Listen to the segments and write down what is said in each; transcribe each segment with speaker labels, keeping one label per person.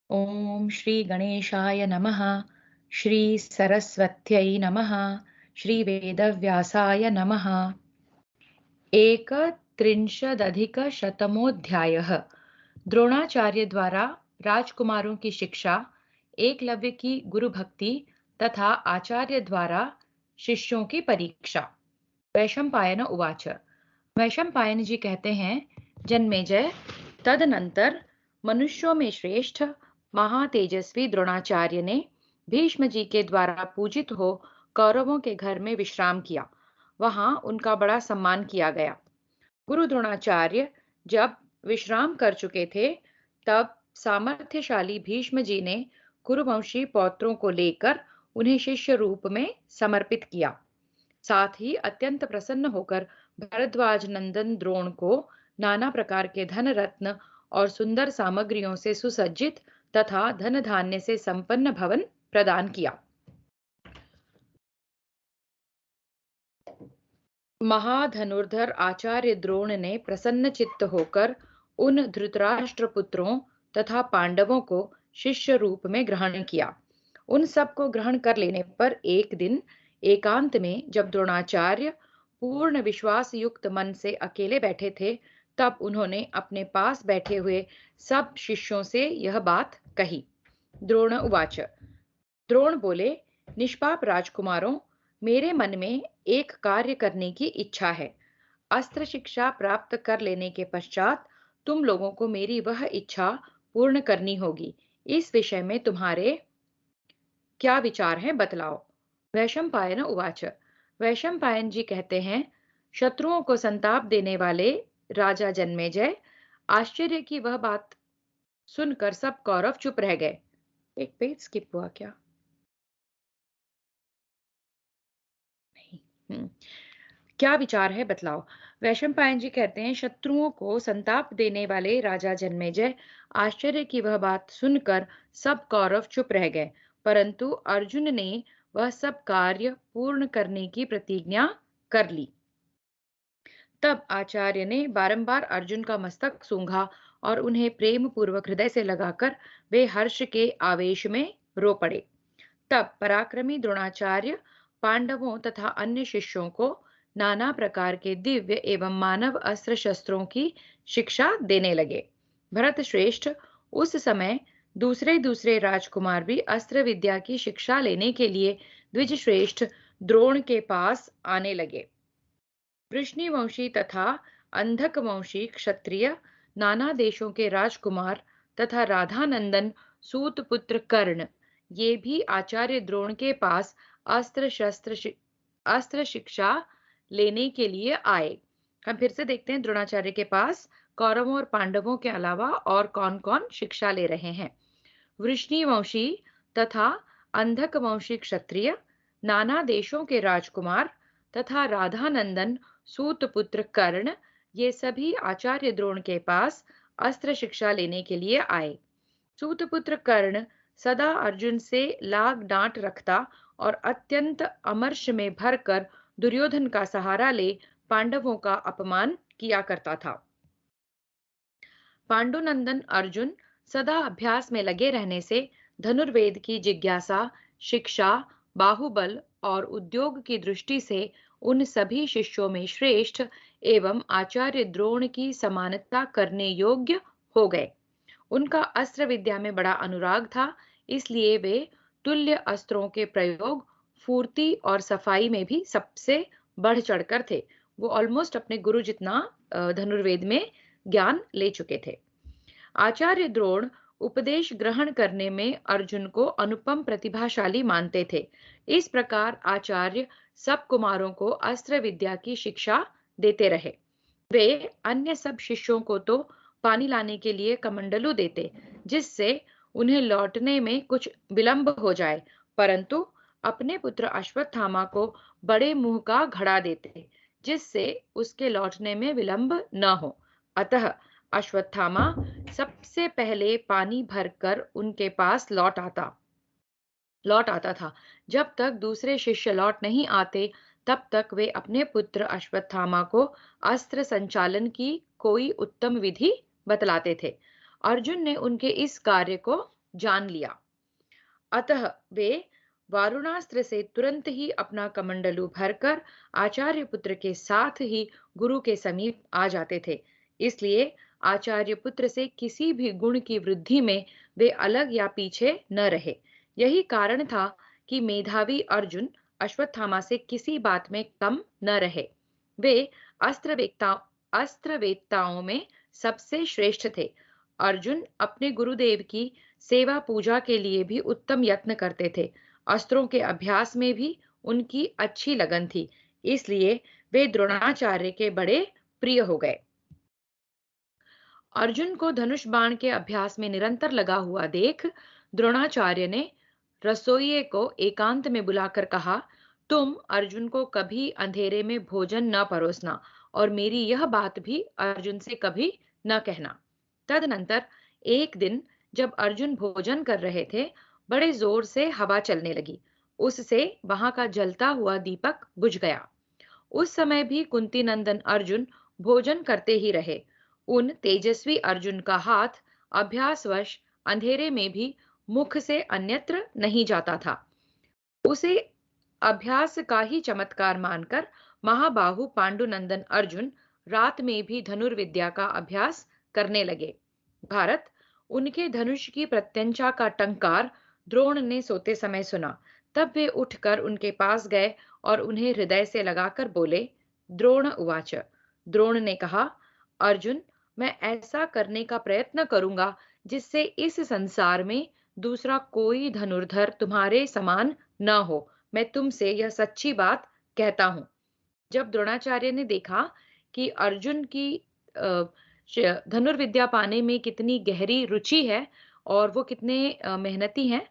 Speaker 1: ॐ श्री गणेशाय नमः। श्री सरस्वत्यै नमः। श्री वेदव्यासाय नमः। 1त्रिंशदधिकशतमोऽध्यायः। द्रोणाचार्य द्वारा राजकुमारों की शिक्षा, एकलव्य की गुरु भक्ति तथा आचार्य द्वारा शिष्यों की परीक्षा। वैशंपायन उवाच। वैशंपायन जी कहते हैं, जन्मेजय, तदनंतर मनुष्यों में श्रेष्ठ महातेजस्वी द्रोणाचार्य ने भीष्म जी के द्वारा पूजित हो कौरवों के घर में विश्राम किया। वहां उनका बड़ा सम्मान किया गया। गुरु द्रोणाचार्य जब विश्राम कर चुके थे, तब सामर्थ्यशाली भीष्म जी ने कुरुवंशी पौत्रों को लेकर उन्हें शिष्य रूप में समर्पित किया। साथ ही अत्यंत प्रसन्न होकर भरद्वाज नंदन द्रोण को नाना प्रकार के धन रत्न और सुंदर सामग्रियों से सुसज्जित तथा धन धान्य से संपन्न भवन प्रदान किया। महाधनुर्धर आचार्य द्रोण ने प्रसन्न चित्त होकर उन धृतराष्ट्र पुत्रों तथा पांडवों को शिष्य रूप में ग्रहण किया। उन सब को ग्रहण कर लेने पर एक दिन एकांत में जब द्रोणाचार्य पूर्ण विश्वास युक्त मन से अकेले बैठे थे, तब उन्होंने अपने पास बैठे हुए सब शिष्यों से यह बात कही। द्रोण उवाच। द्रोण बोले, निष्पाप राजकुमारों, मेरे मन में एक कार्य करने की इच्छा है। अस्त्र शिक्षा प्राप्त कर लेने के पश्चात तुम लोगों को मेरी वह इच्छा पूर्ण करनी होगी। इस विषय में तुम्हारे क्या विचार हैं, बतलाओ। वैशंपायन उवाच। वैशंपायन जी कहते हैं, शत्रुओं को संताप देने वाले राजा जन्मेजय, आश्चर्य की वह बात सुनकर सब कौरव चुप रह गए। एक पेज स्किप हुआ क्या? नहीं। क्या विचार है, बतलाओ। वैशंपायन जी कहते हैं, शत्रुओं को संताप देने वाले राजा जन्मेजय, आश्चर्य की वह बात सुनकर सब कौरव चुप रह गए, परंतु अर्जुन ने वह सब कार्य पूर्ण करने की प्रतिज्ञा कर ली। तब आचार्य ने बारंबार अर्जुन का मस्तक सूंघा और उन्हें प्रेम पूर्वक हृदय से लगाकर वे हर्ष के आवेश में रो पड़े। तब पराक्रमी द्रोणाचार्य पांडवों तथा अन्य शिष्यों को नाना प्रकार के दिव्य एवं मानव अस्त्र शस्त्रों की शिक्षा देने लगे। भरत श्रेष्ठ, उस समय दूसरे दूसरे राजकुमार भी अस्त्र विद्या की शिक्षा लेने के लिए द्विज श्रेष्ठ द्रोण के पास आने लगे। वृष्णिवंशी तथा अंधक वंशी क्षत्रिय, नाना देशों के राजकुमार तथा राधानंदन सूत पुत्र कर्ण, ये भी आचार्य द्रोण के पास अस्त्र शिक्षा लेने के लिए आए। हम फिर से देखते हैं द्रोणाचार्य के पास कौरवों और पांडवों के अलावा और कौन कौन शिक्षा ले रहे हैं। वृष्णिवंशी तथा अंधक वंशी क्षत्रिय, नाना देशों के राजकुमार तथा राधानंदन सूतपुत्र कर्ण, ये सभी आचार्य द्रोण के पास अस्त्र शिक्षा लेने के लिए आए। सूतपुत्र कर्ण सदा अर्जुन से लाग डांट रखता और अत्यंत अमर्ष में भरकर दुर्योधन का सहारा ले पांडवों का अपमान किया करता था। पांडुनंदन अर्जुन सदा अभ्यास में लगे रहने से धनुर्वेद की जिज्ञासा, शिक्षा, बाहुबल और उद्योग की दृष्टि से उन सभी शिष्यों में श्रेष्ठ एवं आचार्य द्रोण की समानता करने योग्य हो गए। उनका अस्त्र विद्या में बड़ा अनुराग था, इसलिए वे तुल्य अस्त्रों के प्रयोग, फूर्ति और सफाई में भी सबसे बढ़ चढ़कर थे। वो ऑलमोस्ट अपने गुरु जितना धनुर्वेद में ज्ञान ले चुके थे। आचार्य द्रोण उपदेश ग्रहण करने में अर्जुन को अनुपम प्रतिभाशाली मानते थे। इस प्रकार आचार्य सब कुमारों को अस्त्र विद्या की शिक्षा देते रहे। वे अन्य सब शिष्यों को तो पानी लाने के लिए कमंडलू देते, जिससे उन्हें लौटने में कुछ विलंब हो जाए, परंतु अपने पुत्र अश्वत्थामा को बड़े मुंह का घड़ा देते, जिससे उसके लौटने में विलंब न हो। अतः अश्वत्थामा सबसे पहले पानी भरकर उनके पास लौट आता था। जब तक दूसरे शिष्य लौट नहीं आते, तब तक वे अपने पुत्र अश्वत्थामा को अस्त्र संचालन की कोई उत्तम विधि बतलाते थे। अर्जुन ने उनके इस कार्य को जान लिया। अतः वे वारुणास्त्र से तुरंत ही अपना कमंडलू भरकर आचार्य पुत्र के साथ ही गुरु के समीप आ जाते थे। इसलिए आचार्य पुत्र से किसी भी गुण की वृद्धि में वे अलग या पीछे न रहे। यही कारण था कि मेधावी अर्जुन अश्वत्थामा से किसी बात में कम न रहे। वे अस्त्र अस्त्रवेत्ताओं में सबसे श्रेष्ठ थे। अर्जुन अपने गुरुदेव की सेवा पूजा के लिए भी उत्तम यत्न करते थे। अस्त्रों के अभ्यास में भी उनकी अच्छी लगन थी। इसलिए वे द्रोणाचार्य के बड़े प्रिय हो गए। अर्जुन को धनुष बाण के अभ्यास में निरंतर लगा हुआ देख द्रोणाचार्य ने रसोइये को एकांत में बुलाकर कहा, तुम अर्जुन को कभी अंधेरे में भोजन न परोसना और मेरी यह बात भी अर्जुन से कभी न कहना। तदनंतर एक दिन जब अर्जुन भोजन कर रहे थे, बड़े जोर से हवा चलने लगी। उससे वहां का जलता हुआ दीपक बुझ गया। उस समय भी कुंती नंदन अर्जुन भोजन करते ही रहे। उन तेजस्वी अर्जुन का हाथ अभ्यासवश अंधेरे में भी मुख से अन्यत्र नहीं जाता था। उसे अभ्यास का ही चमत्कार मानकर महाबाहु पांडुनंदन अर्जुन रात में भी धनुर्विद्या का अभ्यास करने लगे। भारत, उनके धनुष की प्रत्यंचा का टंकार द्रोण ने सोते समय सुना। तब वे उठकर उनके पास गए और उन्हें हृदय से लगाकर बोले। द्रोण उवाच। द्रोण ने कहा, अर्जुन, मैं ऐसा करने का प्रयत्न करूंगा जिससे इस संसार में दूसरा कोई धनुर्धर तुम्हारे समान न हो। मैं तुमसे यह सच्ची बात कहता हूं। जब द्रोणाचार्य ने देखा कि अर्जुन की धनुर्विद्या पाने में कितनी गहरी रुचि है और वो कितने मेहनती हैं,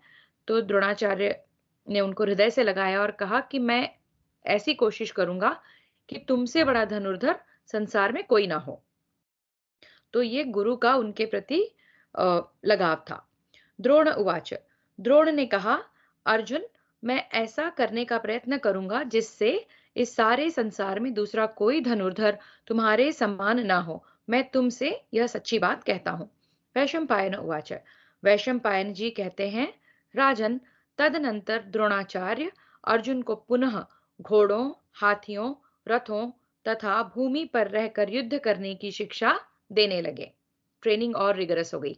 Speaker 1: तो द्रोणाचार्य ने उनको हृदय से लगाया और कहा कि मैं ऐसी कोशिश करूंगा कि तुमसे बड़ा धनुर्धर संसार में कोई ना हो। तो ये गुरु का उनके प्रति लगाव था। द्रोण उवाच। द्रोण ने कहा, अर्जुन, मैं ऐसा करने का प्रयत्न करूंगा जिससे इस सारे संसार में दूसरा कोई धनुर्धर तुम्हारे समान ना हो। मैं तुमसे यह सच्ची बात कहता हूं। वैशंपायन उवाच। वैशंपायन जी कहते हैं, राजन, तदनंतर द्रोणाचार्य अर्जुन को पुनः घोड़ों, हाथियों, रथों तथा भूमि पर रहकर युद्ध करने की शिक्षा देने लगे। ट्रेनिंग और रिगरस हो गई।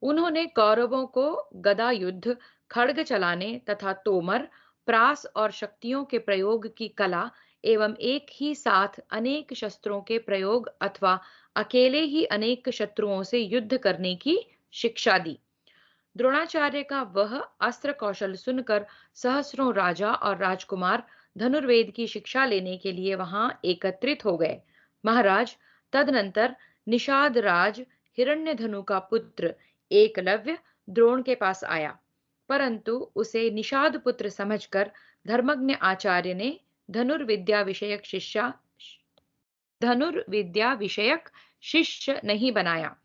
Speaker 1: उन्होंने कौरवों को गदा युद्ध, खड्ग चलाने तथा तोमर, प्रास और शक्तियों के प्रयोग की कला एवं एक ही साथ अनेक शस्त्रों के प्रयोग अथवा अकेले ही अनेक शत्रुओं से युद्ध करने की शिक्षा दी। द्रोणाचार्य का वह अस्त्र कौशल सुनकर सहस्रों राजा और राजकुमार धनुर्वेद की शिक्षा लेने के लिए वहां एकत्रित हो गए। महाराज, तदनंतर निषाद राज हिरण्यधनु का पुत्र एकलव्य द्रोण के पास आया, परंतु उसे निषाद पुत्र समझकर धर्मज्ञ आचार्य ने धनुर्विद्या विषयक शिष्य नहीं बनाया।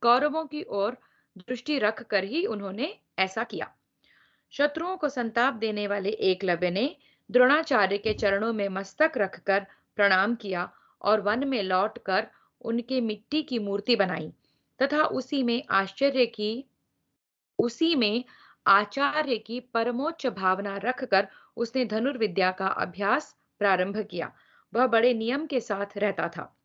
Speaker 1: कौरवों की ओर दृष्टि रखकर ही उन्होंने ऐसा किया। शत्रुओं को संताप देने वाले एकलव्य ने द्रोणाचार्य के चरणों में मस्तक रखकर प्रणाम किया और वन में लौटकर उनके मिट्टी की मूर्ति बनाई तथा उसी में आचार्य की परमोच्च भावना रखकर उसने धनुर्विद्या का अभ्यास प्रारंभ किया। वह बड़े नियम के साथ रहता था।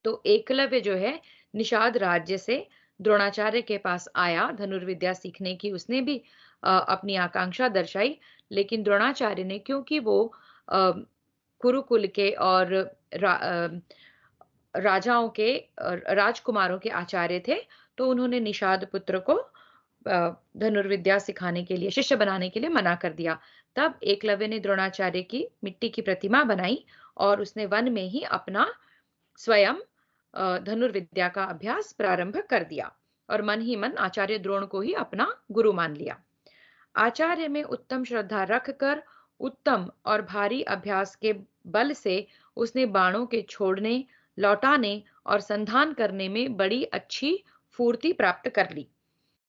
Speaker 1: तो एकलव्य जो है, निषाद राज्य से द्रोणाचार्य के पास आया धनुर्विद्या सीखने की। उसने भी अपनी आकांक्षा दर्शाई, लेकिन द्रोणाचार्य ने, क्योंकि वो कुरुकुल के और राजाओं के राजकुमारों के आचार्य थे, तो उन्होंने निषाद पुत्र को धनुर्विद्या सिखाने के लिए, शिष्य बनाने के लिए मना कर दिया। तब एकलव्य ने द्रोणाचार्य की मिट्टी की प्रतिमा बनाई और उसने वन में ही अपना स्वयं धनुर्विद्या का अभ्यास प्रारंभ कर दिया और मन ही मन आचार्य द्रोण को ही अपना गुरु मान लिया। आचार्य में उत्तम श्रद्धा रखकर उत्तम और भारी अभ्यास के बल से उसने बाणों के छोड़ने, लौटाने और संधान करने में बड़ी अच्छी फूर्ति प्राप्त कर ली।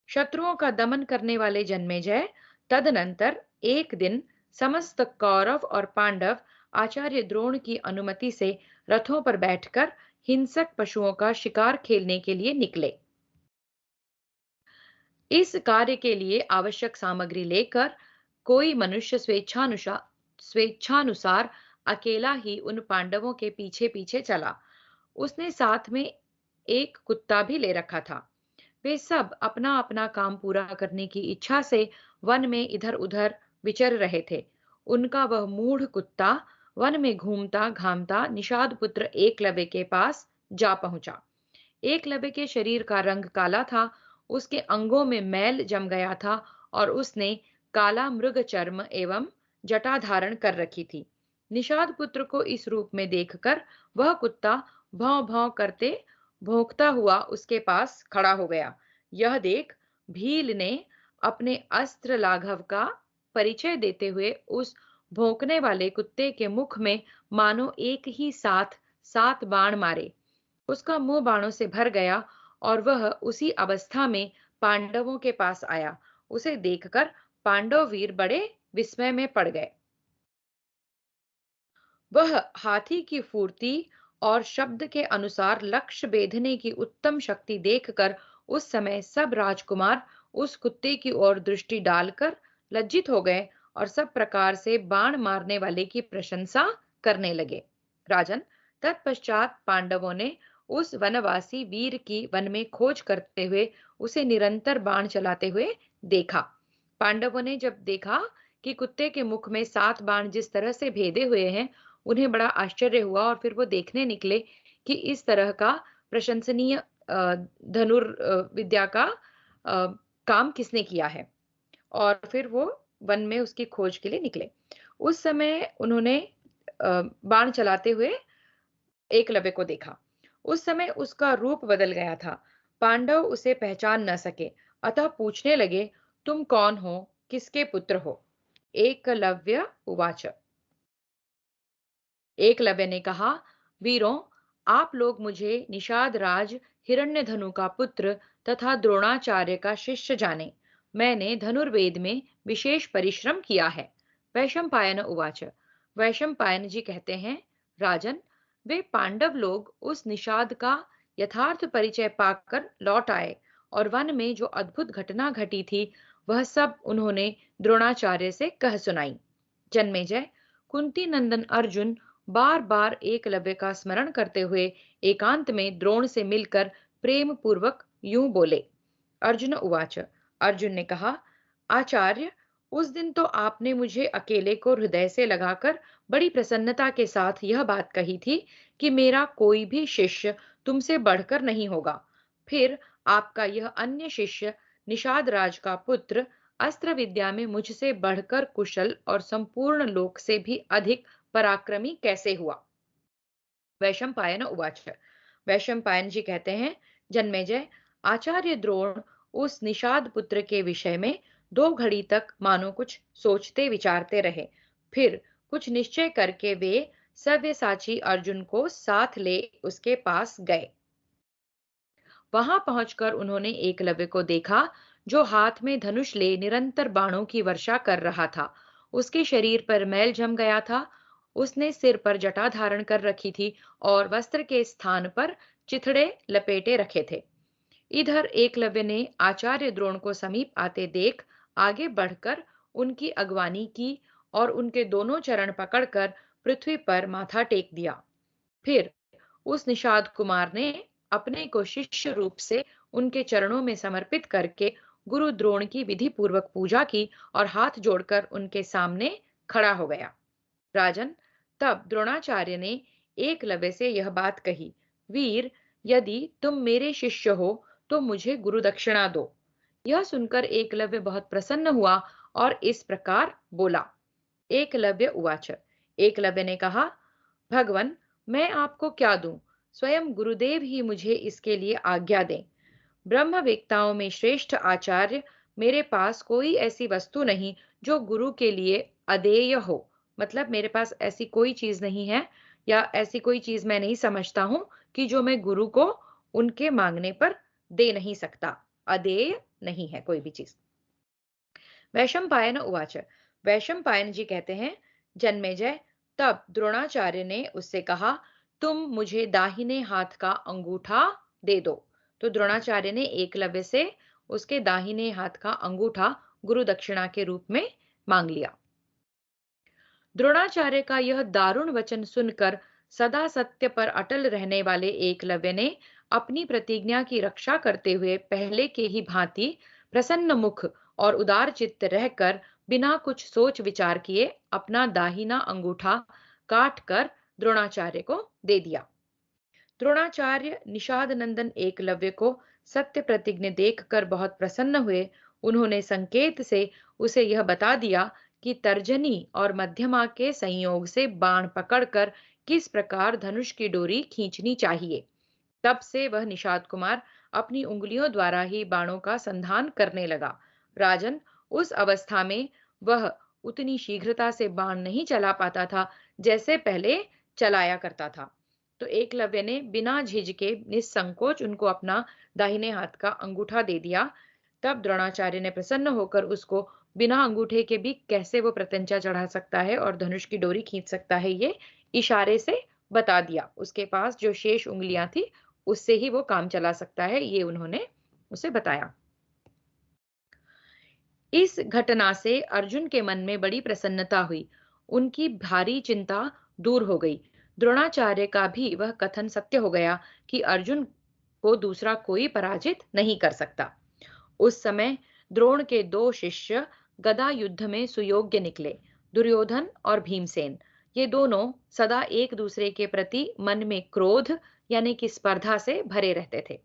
Speaker 1: शत्रुओं का दमन करने वाले जन्मेजय तदनंतर एक दिन समस्त कौरव और पांडव आचार्य द्रोण की अनुमति से रथों पर बैठकर हिंसक पशुओं का शिकार खेलने के लिए निकले। इस कार्य के लिए आवश्यक सामग्री लेकर कोई मनुष्य स्वेच्छानुसार अकेला ही उन पांडवों के पीछे पीछे चला। उसने साथ में एक कुत्ता भी ले रखा था। वे सब अपना अपना काम पूरा करने की इच्छा से वन में इधर उधर विचर रहे थे। उनका वह मूढ़ कुत्ता वन में घूमता घामता निषाद पुत्र एकलव्य के पास जा पहुंचा। एकलव्य के शरीर का रंग काला था, उसके अंगों में मैल जम गया था और उसने काला मृग चर्म एवं जटा धारण कर रखी थी। निषाद पुत्र को इस रूप में देखकर वह कुत्ता भौं भौं करते भौंकता हुआ उसके पास खड़ा हो गया। यह देख भील ने अपने अस्त्र लाघव का परिचय देते हुए उस भौंकने वाले कुत्ते के मुख में मानो एक ही साथ 7 बाण मारे। उसका मुंह बाणों से भर गया और वह उसी अवस्था में पांडवों के पास आया। उसे देखकर पांडव वीर बड़े विस्मय में पड़ गए। वह हाथी की फुर्ती और शब्द के अनुसार लक्ष्य भेदने की उत्तम शक्ति देखकर उस समय सब राजकुमार उस कुत्ते की ओर दृष्टि डालकर लज्जित हो गए और सब प्रकार से बाण मारने वाले की प्रशंसा करने लगे। राजन, तत्पश्चात पांडवों ने उस वनवासी वीर की वन में खोज करते हुए उसे निरंतर बाण चलाते हुए देखा। पांडवों ने जब देखा कि कुत्ते के मुख में 7 बाण जिस तरह से भेदे हुए हैं, उन्हें बड़ा आश्चर्य हुआ और फिर वो देखने निकले कि इस तरह का प्रशंसनीय विद्या का काम किसने किया है। और फिर वो वन में उसकी खोज के लिए निकले। उस समय उन्होंने बाण चलाते हुए एकलव्य को देखा। उस समय उसका रूप बदल गया था। पांडव उसे पहचान न सके, अतः पूछने लगे, तुम कौन हो, किसके पुत्र हो? एकलव्य उवाच। एकलव्य ने कहा, वीरों, आप लोग मुझे निषाद राज हिरण्यधनु का पुत्र तथा द्रोणाचार्य का शिष्य जाने। मैंने धनुर्वेद में विशेष परिश्रम किया है। वैशंपायन उवाच। वैशंपायन जी कहते हैं, राजन, वे पांडव लोग उस निषाद का यथार्थ परिचय पाकर लौट आए और वन में जो अद्भुत घटना घटी थी वह सब उन्होंने द्रोणाचार्य से कह सुनाई। जन्मेजय, कुंती नंदन अर्जुन बार बार एकलव्य का स्मरण करते हुए एकांत में द्रोण से मिलकर प्रेम पूर्वक यूं बोले। अर्जुन उवाच। अर्जुन ने कहा, आचार्य, उस दिन तो आपने मुझे अकेले को हृदय से लगाकर बड़ी प्रसन्नता के साथ यह बात कही थी कि मेरा कोई भी शिष्य तुमसे बढ़कर नहीं होगा। फिर आपका यह अन्य शिष्य निषाद राज का पुत्र अस्त्र विद्या में मुझसे बढ़कर कुशल और संपूर्ण लोक से भी अधिक पराक्रमी कैसे हुआ? वैशंपायन उवाच। वैशंपायन जी कहते हैं, जन्मेजय, आचार्य द्रोण उस निषाद पुत्र के विषय में 2 घड़ी तक मानो कुछ सोचते विचारते रहे। फिर कुछ निश्चय करके वे सव्यसाची अर्जुन को साथ ले उसके पास गए। वहां पहुंचकर उन्होंने एकलव्य को देखा, जो हाथ में धनुष ले निरंतर बाणों की वर्षा कर रहा था। उसके शरीर पर मैल जम गया था। उसने सिर पर जटा धारण कर रखी थी और वस्त्र के स्थान पर चिथड़े लपेटे रखे थे। इधर एकलव्य ने आचार्य द्रोण को समीप आते देख आगे बढ़कर उनकी अगवानी की और उनके दोनों चरण पकड़कर पृथ्वी पर माथा टेक दिया। फिर उस निषाद कुमार ने अपने को शिष्य रूप से उनके चरणों में समर्पित करके गुरु द्रोण की विधि पूर्वक पूजा की और हाथ जोड़कर उनके सामने खड़ा हो गया। राजन, तब द्रोणाचार्य ने एकलव्य से यह बात कही, वीर, यदि तुम मेरे शिष्य हो तो मुझे गुरु दक्षिणा दो। यह सुनकर एकलव्य बहुत प्रसन्न हुआ और इस प्रकार बोला। एकलव्य उवाच। एकलव्य ने कहा, भगवन, मैं आपको क्या दूं? स्वयं गुरुदेव ही मुझे इसके लिए आज्ञा दें। ब्रह्मवेत्ताओं में श्रेष्ठ आचार्य, मेरे पास कोई ऐसी वस्तु नहीं जो गुरु के लिए अदेय हो। मतलब मेरे पास ऐसी कोई चीज नहीं है या ऐसी कोई चीज मैं नहीं समझता हूं कि जो मैं गुरु को उनके मांगने पर दे नहीं सकता। अदेय नहीं है कोई भी चीज। वैशंपायन उवाच। वैशंपायन जी कहते हैं, जन्मेजय, तब द्रोणाचार्य ने उससे कहा, तुम मुझे दाहिने हाथ का अंगूठा दे दो। तो द्रोणाचार्य ने एकलव्य से उसके दाहिने हाथ का अंगूठा गुरु दक्षिणा के रूप में मांग लिया। द्रोणाचार्य का यह दारुण वचन सुनकर सदा सत्य पर अटल रहने वाले एकलव्य ने अपनी प्रतिज्ञा की रक्षा करते हुए पहले के ही भांति प्रसन्न मुख और उदार चित्त रहकर बिना कुछ सोच विचार किए अपना दाहिना अंगूठा काट कर द्रोणाचार्य को दे दिया। द्रोणाचार्य निषाद नंदन एकलव्य को सत्य प्रतिज्ञ देखकर बहुत प्रसन्न हुए। उन्होंने संकेत से उसे यह बता दिया कि तर्जनी और मध्यमा के संयोग से बाण पकड़कर किस प्रकार धनुष की डोरी खींचनी चाहिए। तब से वह निषाद कुमार अपनी उंगलियों द्वारा ही बाणों का संधान करने लगा। राजन, उस अवस्था में वह उतनी शीघ्रता से बाण नहीं चला पाता था जैसे पहले चलाया करता था। तो एकलव्य ने बिना झिझके निसंकोच उनको अपना दाहिने हाथ का अंगूठा दे दिया। तब द्रोणाचार्य ने प्रसन्न होकर उसको बिना अंगूठे के भी कैसे वो प्रत्यंचा चढ़ा सकता है और धनुष की डोरी खींच सकता है, ये इशारे से बता दिया। उसके पास जो शेष उंगलियां थी उससे ही वो काम चला सकता है, ये उन्होंने उसे बताया। इस घटना से अर्जुन के मन में बड़ी प्रसन्नता हुई। उनकी भारी चिंता दूर हो गई। द्रोणाचार्य का भी वह कथन सत्य हो गया कि अर्जुन को दूसरा कोई पराजित नहीं कर सकता। उस समय द्रोण के दो शिष्य गदा युद्ध में सुयोग्य निकले, दुर्योधन और भीमसेन। ये दोनों सदा एक दूसरे के प्रति मन में क्रोध यानी कि स्पर्धा से भरे रहते थे।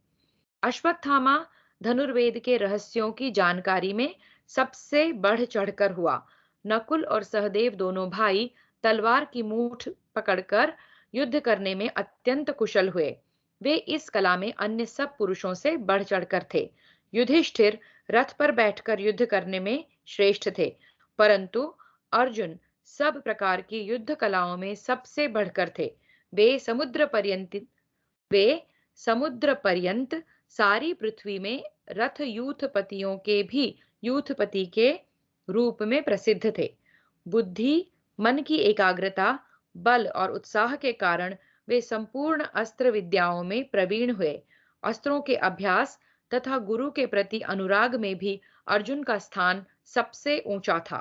Speaker 1: अश्वत्थामा धनुर्वेद के रहस्यों की जानकारी में सबसे बढ़ चढ़कर हुआ। नकुल और सहदेव दोनों भाई तलवार की मूठ पकड़कर युद्ध करने में अत्यंत कुशल हुए। वे इस कला में अन्य सब पुरुषों से बढ़ चढ़कर थे। युधिष्ठिर रथ पर बैठकर युद्ध करने में श्रेष्ठ थे, परंतु अर्जुन सब प्रकार की युद्ध कलाओं में सबसे बढ़कर थे। वे समुद्र पर्यंत वे समुद्र पर्यंत सारी पृथ्वी में रथ यूथपतियों के भी यूथपति के रूप में प्रसिद्ध थे। बुद्धि, मन की एकाग्रता, बल और उत्साह के कारण वे संपूर्ण अस्त्र विद्याओं में प्रवीण हुए। अस्त्रों के अभ्यास तथा गुरु के प्रति अनुराग में भी अर्जुन का स्थान सबसे ऊंचा था।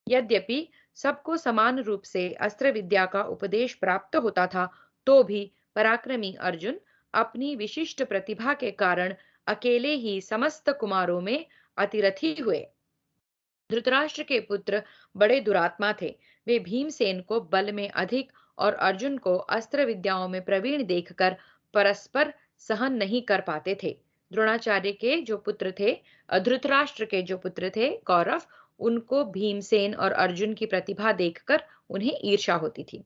Speaker 1: यद्यपि सबको समान रूप से अस्त्र विद्या का उपदेश प्राप्त होता था, तो भी पराक्रमी अर्जुन अपनी विशिष्ट प्रतिभा के कारण अकेले ही समस्त कुमारों में अतिरथी हुए। धृतराष्ट्र के पुत्र बड़े दुरात्मा थे। वे भीमसेन को बल में अधिक और अर्जुन को अस्त्र विद्याओं में प्रवीण देखकर परस्पर सहन नहीं कर पाते थे। द्रोणाचार्य के जो पुत्र थे, धृतराष्ट्र के जो पुत्र थे कौरव, उनको भीमसेन और अर्जुन की प्रतिभा देखकर उन्हें ईर्ष्या होती थी।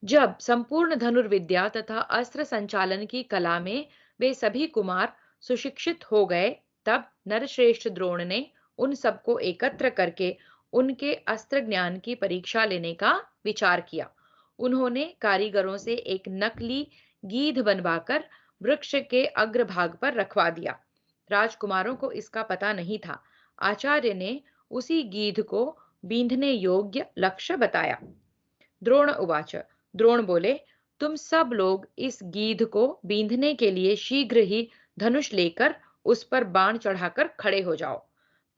Speaker 1: जब संपूर्ण धनुर्विद्या तथा अस्त्र संचालन की कला में वे सभी कुमार सुशिक्षित हो गए, तब नरश्रेष्ठ द्रोण ने उन सबको एकत्र करके उनके अस्त्र ज्ञान की परीक्षा लेने का विचार किया। उन्होंने कारीगरों से एक नकली गीध बनवाकर वृक्ष के अग्रभाग पर रखवा दिया। राजकुमारों को इसका पता नहीं था। आचार्य ने उसी गीध को बींधने योग्य लक्ष्य बताया। द्रोण उवाच, द्रोण बोले, तुम सब लोग इस गीध को बींधने के लिए शीघ्र ही धनुष लेकर उस पर बाण चढ़ाकर खड़े हो जाओ।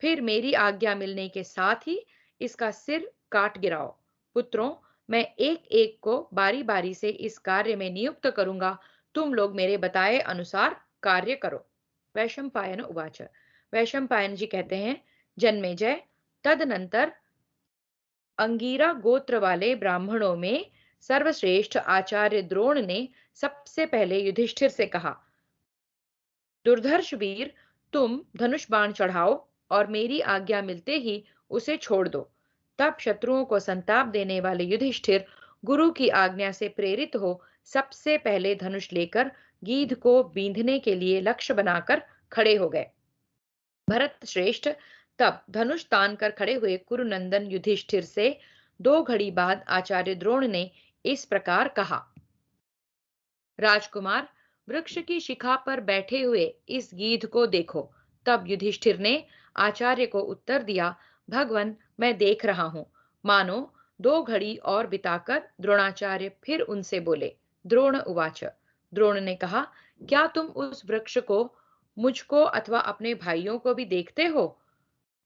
Speaker 1: फिर मेरी आज्ञा मिलने के साथ ही इसका सिर काट गिराओ। पुत्रों, मैं एक एक को बारी बारी से इस कार्य में नियुक्त करूंगा। तुम लोग मेरे बताए अनुसार कार्य करो। वैशंपायन उवाच, वैशंपायन जी कहते हैं, जन्मेजय, तदनंतर अंगीरा गोत्र वाले ब्राह्मणों में सर्वश्रेष्ठ आचार्य द्रोण ने सबसे पहले युधिष्ठिर से कहा, दुर्धर्ष वीर, तुम धनुष बाण चढ़ाओ और मेरी आज्ञा मिलते ही उसे छोड़ दो। तब शत्रुओं को संताप देने वाले युधिष्ठिर गुरु की आज्ञा से प्रेरित हो सबसे पहले धनुष लेकर गीध को बींधने के लिए लक्ष्य बनाकर खड़े हो गए। भरत श्रेष्ठ तब धनुष तान कर खड़े हुए कुरुनंदन युधिष्ठिर से 2 घड़ी बाद आचार्य द्रोण ने इस प्रकार कहा, राजकुमार, वृक्ष की शिखा पर बैठे हुए इस गीध को देखो। तब युधिष्ठिर ने आचार्य को उत्तर दिया, भगवन, मैं देख रहा हूं। मानो 2 घड़ी और बिताकर द्रोणाचार्य फिर उनसे बोले। द्रोण उवाच, द्रोण ने कहा, क्या तुम उस वृक्ष को मुझको अथवा अपने भाइयों को भी देखते हो?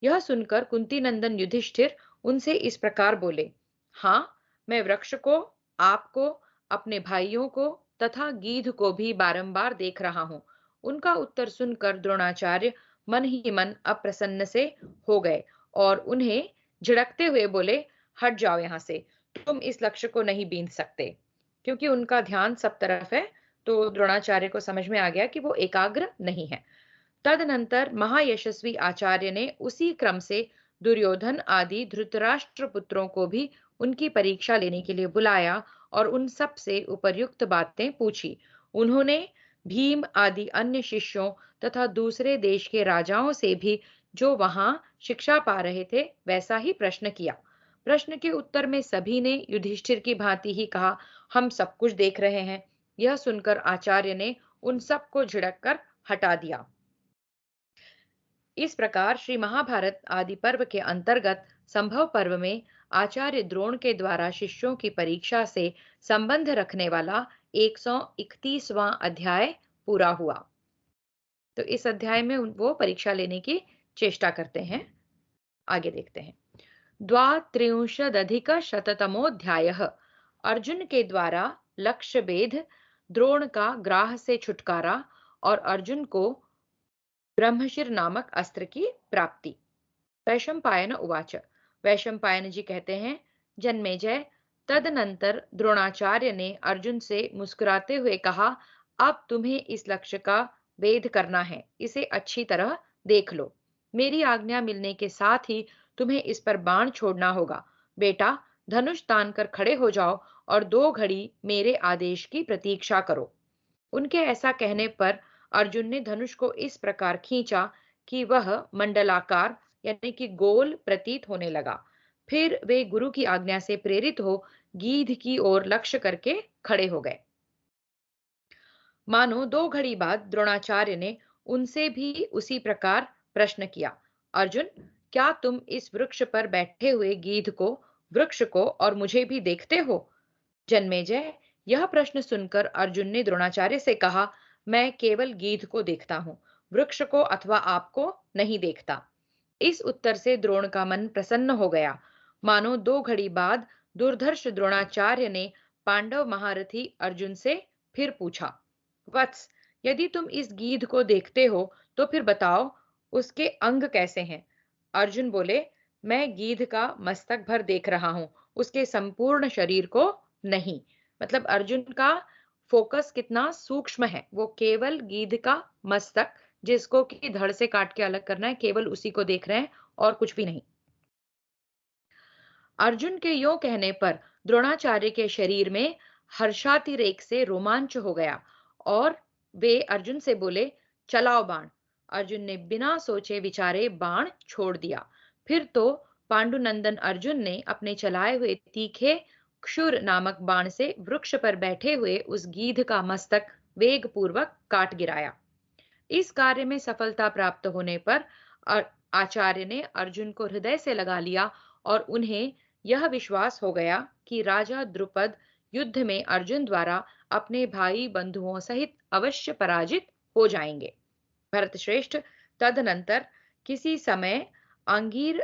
Speaker 1: यह सुनकर कुंती नंदन युधिष्ठिर उनसे इस प्रकार बोले, हाँ, मैं वृक्ष को, आपको, अपने भाइयों को तथा गीध को भी बारंबार देख रहा हूँ। उनका उत्तर सुनकर द्रोणाचार्य मन ही मन अप्रसन्न से हो गए और उन्हें झिड़कते हुए बोले, हट जाओ यहाँ से, तुम इस लक्ष्य को नहीं बीन सकते। क्योंकि उनका ध्यान सब तरफ है, तो द्रोणाचार्य को समझ में आ गया कि वो एकाग्र नहीं है। तदनंतर महायशस्वी आचार्य ने उसी क्रम से दुर्योधन आदि धृतराष्ट्र पुत्रों को भी उनकी परीक्षा लेने के लिए बुलाया और उन सब से उपर्युक्त बातें पूछी। उन्होंने भीम आदि अन्य शिष्यों तथा दूसरे देश के राजाओं से भी जो वहां शिक्षा पा रहे थे वैसा ही प्रश्न किया। प्रश्न के उत्तर में सभी ने युधिष्ठिर की भांति ही कहा, हम सब कुछ देख रहे हैं। यह सुनकर आचार्य ने उन सब को झिड़क कर हटा दिया। इस प्रकार श्री महाभारत आदि पर्व के अंतर्गत संभव पर्व में आचार्य द्रोण के द्वारा शिष्यों की परीक्षा से संबंध रखने वाला 131वां अध्याय पूरा हुआ। तो इस अध्याय में वो परीक्षा लेने की चेष्टा करते हैं। आगे देखते हैं। द्वात्रिंशदधिक शततमोऽध्यायः। अर्जुन के द्वारा लक्ष्य भेद, द्रोण का ग्राह से छुटकारा और अर्जुन को ब्रह्मशिर नामक अस्त्र की प्राप्ति। वैशंपायन उवाच। वैशंपायन जी कहते हैं, जन्मेजय, तदनंतर द्रोणाचार्य ने अर्जुन से मुस्कुराते हुए कहा, अब तुम्हें इस लक्ष्य का वेध करना है, इसे अच्छी तरह देख लो। मेरी आज्ञा मिलने के साथ ही तुम्हें इस पर बाण छोड़ना होगा। बेटा, धनुष तान कर खड़े हो जाओ और 2 घड़ी मेरे आदेश की प्रतीक्षा करो। उनके ऐसा कहने पर अर्जुन ने धनुष को इस प्रकार खींचा कि वह मंडलाकार यानी कि गोल प्रतीत होने लगा। फिर वे गुरु की आज्ञा से प्रेरित हो गीध की ओर लक्ष्य करके खड़े हो गए। मानो 2 घड़ी बाद द्रोणाचार्य ने उनसे भी उसी प्रकार प्रश्न किया, अर्जुन, क्या तुम इस वृक्ष पर बैठे हुए गीध को, वृक्ष को और मुझे भी देखते हो? जन्मेजय, यह प्रश्न सुनकर अर्जुन ने द्रोणाचार्य से कहा, मैं केवल गीध को देखता हूँ, वृक्ष को अथवा आपको नहीं देखता। इस उत्तर से द्रोण का मन प्रसन्न हो गया। मानो 2 घड़ी बाद दुर्धर्ष द्रोणाचार्य ने पांडव महारथी अर्जुन से फिर पूछा, वत्स, यदि तुम इस गीध को देखते हो तो फिर बताओ उसके अंग कैसे हैं? अर्जुन बोले, मैं गीध का मस्तक भर देख रहा हूं, उसके संपूर्ण शरीर को नहीं। मतलब अर्जुन का फोकस कितना सूक्ष्म है, वो केवल गीध का मस्तक, जिसको कि धड़ से काट के अलग करना है, केवल उसी को देख रहे हैं और कुछ भी नहीं। अर्जुन के यूं कहने पर द्रोणाचार्य के शरीर में हर्षातिरेक से रोमांच हो गया और वे अर्जुन से बोले, चलाओ बाण। अर्जुन ने बिना सोचे विचारे बाण छोड़ दिया। फिर तो पांडुनंदन अर्जुन ने अपने चलाए हुए तीखे क्षुर नामक बाण से वृक्ष पर बैठे हुए उस गीध का मस्तक वेग पूर्वक काट गिराया। इस कार्य में सफलता प्राप्त होने पर आचार्य ने अर्जुन को हृदय से लगा लिया और उन्हें यह विश्वास हो गया कि राजा द्रुपद युद्ध में अर्जुन द्वारा अपने भाई बंधुओं सहित अवश्य पराजित हो जाएंगे। भरतश्रेष्ठ, तदनंतर किसी समय आंगीर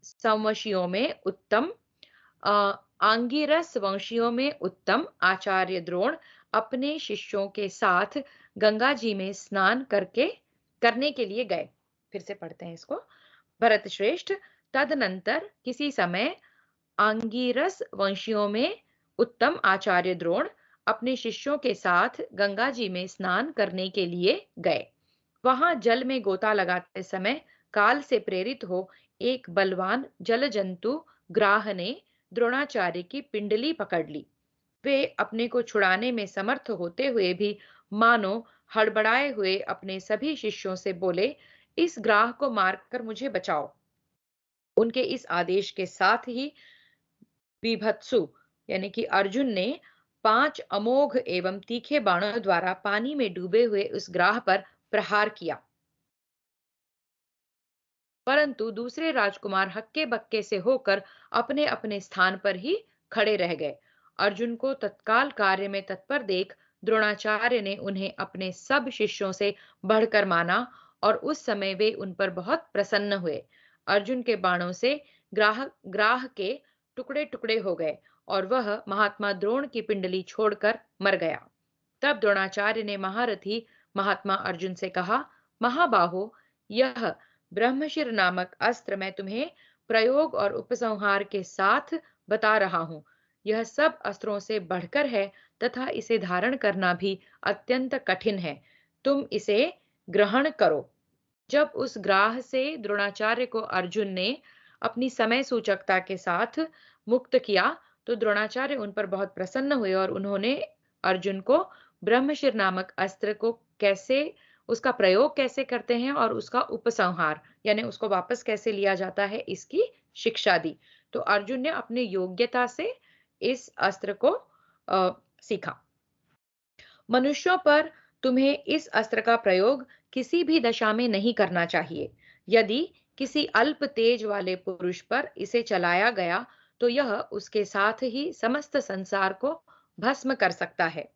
Speaker 1: संवशियों में उत्तम आंगिरस वंशियों में उत्तम आचार्य द्रोण अपने शिष्यों के साथ गंगा जी में स्नान करने के लिए गए। फिर से पढ़ते हैं इसको। भरत श्रेष्ठ, तदनंतर किसी समय आंगिरस वंशियों में उत्तम आचार्य द्रोण अपने शिष्यों के साथ गंगा जी में स्नान करने के लिए गए। वहां जल में गोता लगाते समय काल से प्रेरित हो एक बलवान जल जंतु ग्राह ने द्रोणाचार्य की पिंडली पकड़ ली। वे अपने को छुड़ाने में समर्थ होते हुए भी मानो हड़बड़ाए हुए अपने सभी शिष्यों से बोले, इस ग्राह को मारकर मुझे बचाओ। उनके इस आदेश के साथ ही बीभत्सु यानी कि अर्जुन ने 5 अमोघ एवं तीखे बाणों द्वारा पानी में डूबे हुए उस ग्राह पर प्रहार किया, परंतु दूसरे राजकुमार हक्के बक्के से होकर अपने अपने स्थान पर ही खड़े रह गए। अर्जुन को तत्काल कार्य में तत्पर देख द्रोणाचार्य ने उन्हें अपने सब शिष्यों से बढ़कर माना और उस समय वे उन पर बहुत प्रसन्न हुए। अर्जुन के बाणों से ग्राह ग्राह के टुकड़े टुकड़े हो गए और वह महात्मा द्रोण की पिंडली छोड़कर मर गया। तब द्रोणाचार्य ने महारथी महात्मा अर्जुन से कहा, महाबाहो, यह ब्रह्मशिर नामक अस्त्र मैं तुम्हें प्रयोग और उपसंहार के साथ बता रहा हूं। यह सब अस्त्रों से बढ़कर है तथा इसे धारण करना भी अत्यंत कठिन है। तुम इसे ग्रहण करो। जब उस ग्राह से द्रोणाचार्य को अर्जुन ने अपनी समय सूचकता के साथ मुक्त किया, तो द्रोणाचार्य उन पर बहुत प्रसन्न हुए और उन्होंने अर्जुन को ब्रह्मशिर नामक अस्त्र को कैसे, उसका प्रयोग कैसे करते हैं और उसका उपसंहार यानी उसको वापस कैसे लिया जाता है, इसकी शिक्षा दी। तो अर्जुन ने अपनी योग्यता से इस अस्त्र को सीखा। मनुष्यों पर तुम्हें इस अस्त्र का प्रयोग किसी भी दशा में नहीं करना चाहिए। यदि किसी अल्प तेज वाले पुरुष पर इसे चलाया गया तो यह उसके साथ ही समस्त संसार को भस्म कर सकता है।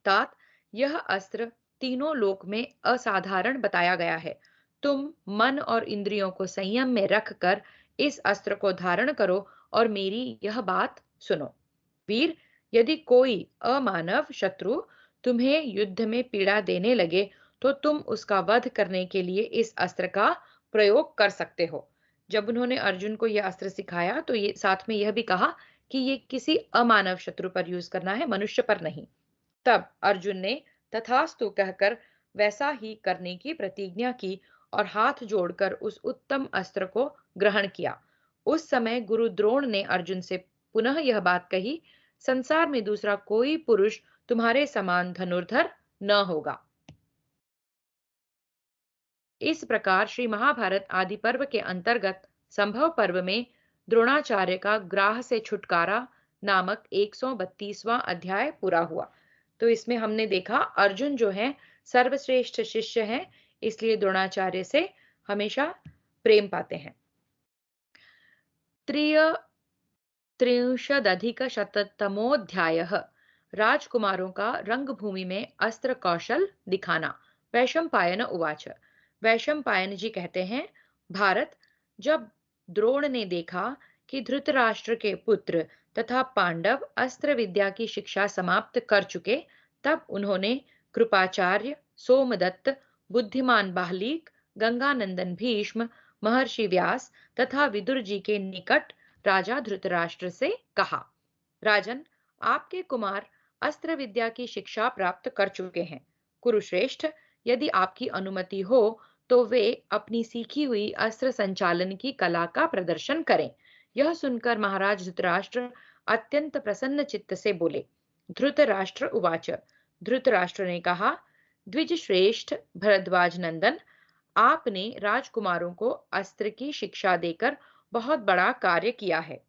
Speaker 1: तात, यह अस्त्र तीनों लोक में असाधारण बताया गया है। तुम मन और इंद्रियों को संयम में रखकर इस अस्त्र को धारण करो और मेरी यह बात सुनो। वीर, यदि कोई अमानव शत्रु तुम्हें युद्ध में पीड़ा देने लगे तो तुम उसका वध करने के लिए इस अस्त्र का प्रयोग कर सकते हो। जब उन्होंने अर्जुन को यह अस्त्र सिखाया तो ये साथ में यह भी कहा कि ये किसी अमानव शत्रु पर यूज करना है, मनुष्य पर नहीं। तब अर्जुन ने तथास्तु कहकर वैसा ही करने की प्रतिज्ञा की और हाथ जोड़कर उस उत्तम अस्त्र को ग्रहण किया। उस समय गुरु द्रोण ने अर्जुन से पुनः यह बात कही, संसार में दूसरा कोई पुरुष तुम्हारे समान धनुर्धर न होगा। इस प्रकार श्री महाभारत आदि पर्व के अंतर्गत संभव पर्व में द्रोणाचार्य का ग्राह से छुटकारा नामक 132वां अध्याय पूरा हुआ। तो इसमें हमने देखा अर्जुन जो है सर्वश्रेष्ठ शिष्य हैं, इसलिए द्रोणाचार्य से हमेशा प्रेम पाते हैं। त्रिंशदधिकशततमोऽध्यायः राजकुमारों का रंगभूमि में अस्त्र कौशल दिखाना। वैशंपायन उवाच। वैशंपायन जी कहते हैं, भारत, जब द्रोण ने देखा कि धृतराष्ट्र के पुत्र तथा पांडव अस्त्र विद्या की शिक्षा समाप्त कर चुके, तब उन्होंने कृपाचार्य, सोमदत्त, बुद्धिमान बाहलिक, गंगानंदन भीष्म, महर्षि व्यास तथा विदुर जी के निकट राजा धृतराष्ट्र से कहा, राजन, आपके कुमार अस्त्र विद्या की शिक्षा प्राप्त कर चुके हैं। कुरुश्रेष्ठ, यदि आपकी अनुमति हो तो वे अपनी सीखी हुई अस्त्र संचालन की कला का प्रदर्शन करें। यह सुनकर महाराज धृतराष्ट्र अत्यंत प्रसन्न चित्त से बोले। धृतराष्ट्र उवाच। धृतराष्ट्र ने कहा, द्विज श्रेष्ठ भरद्वाज नंदन, आपने राजकुमारों को अस्त्र की शिक्षा देकर बहुत बड़ा कार्य किया है।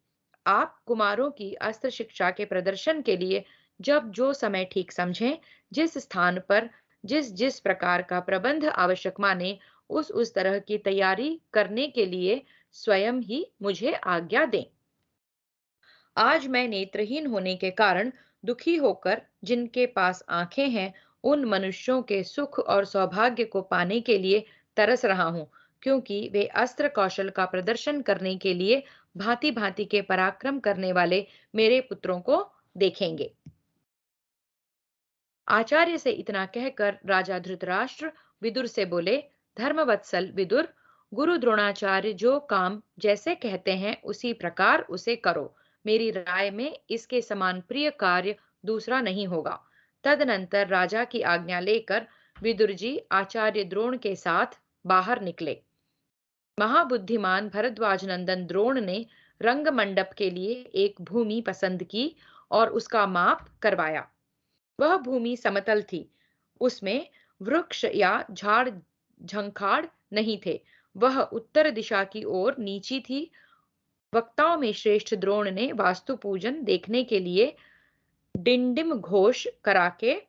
Speaker 1: आप कुमारों की अस्त्र शिक्षा के प्रदर्शन के लिए जब जो समय ठीक समझें, जिस स्थान पर जिस जिस प्रकार का प्रबंध आवश्यक माने, उस तरह की तैयारी करने के लिए स्वयं ही मुझे आज्ञा दें। आज मैं नेत्रहीन होने के कारण दुखी होकर जिनके पास आंखें हैं, उन मनुष्यों के सुख और सौभाग्य को पाने के लिए तरस रहा हूं, क्योंकि वे अस्त्र कौशल का प्रदर्शन करने के लिए भांति भांति के पराक्रम करने वाले मेरे पुत्रों को देखेंगे। आचार्य से इतना कहकर राजा धृतराष्ट्र विदुर से बोले, धर्मवत्सल विदुर, गुरु द्रोणाचार्य जो काम जैसे कहते हैं उसी प्रकार उसे करो। मेरी राय में इसके समान प्रिय कार्य दूसरा नहीं होगा। तदनंतर राजा की आज्ञा लेकर विदुर जी आचार्य द्रोण के साथ बाहर निकले। महाबुद्धिमान भरद्वाज नंदन द्रोण ने रंग मंडप के लिए एक भूमि पसंद की और उसका माप करवाया। वह भूमि समतल थी, उसमें वृक्ष या झाड़ झंखाड़ नहीं थे, वह उत्तर दिशा की ओर नीची थी। वक्ताओं में श्रेष्ठ द्रोण ने वास्तु पूजन देखने के लिए डिंडिम घोष करा के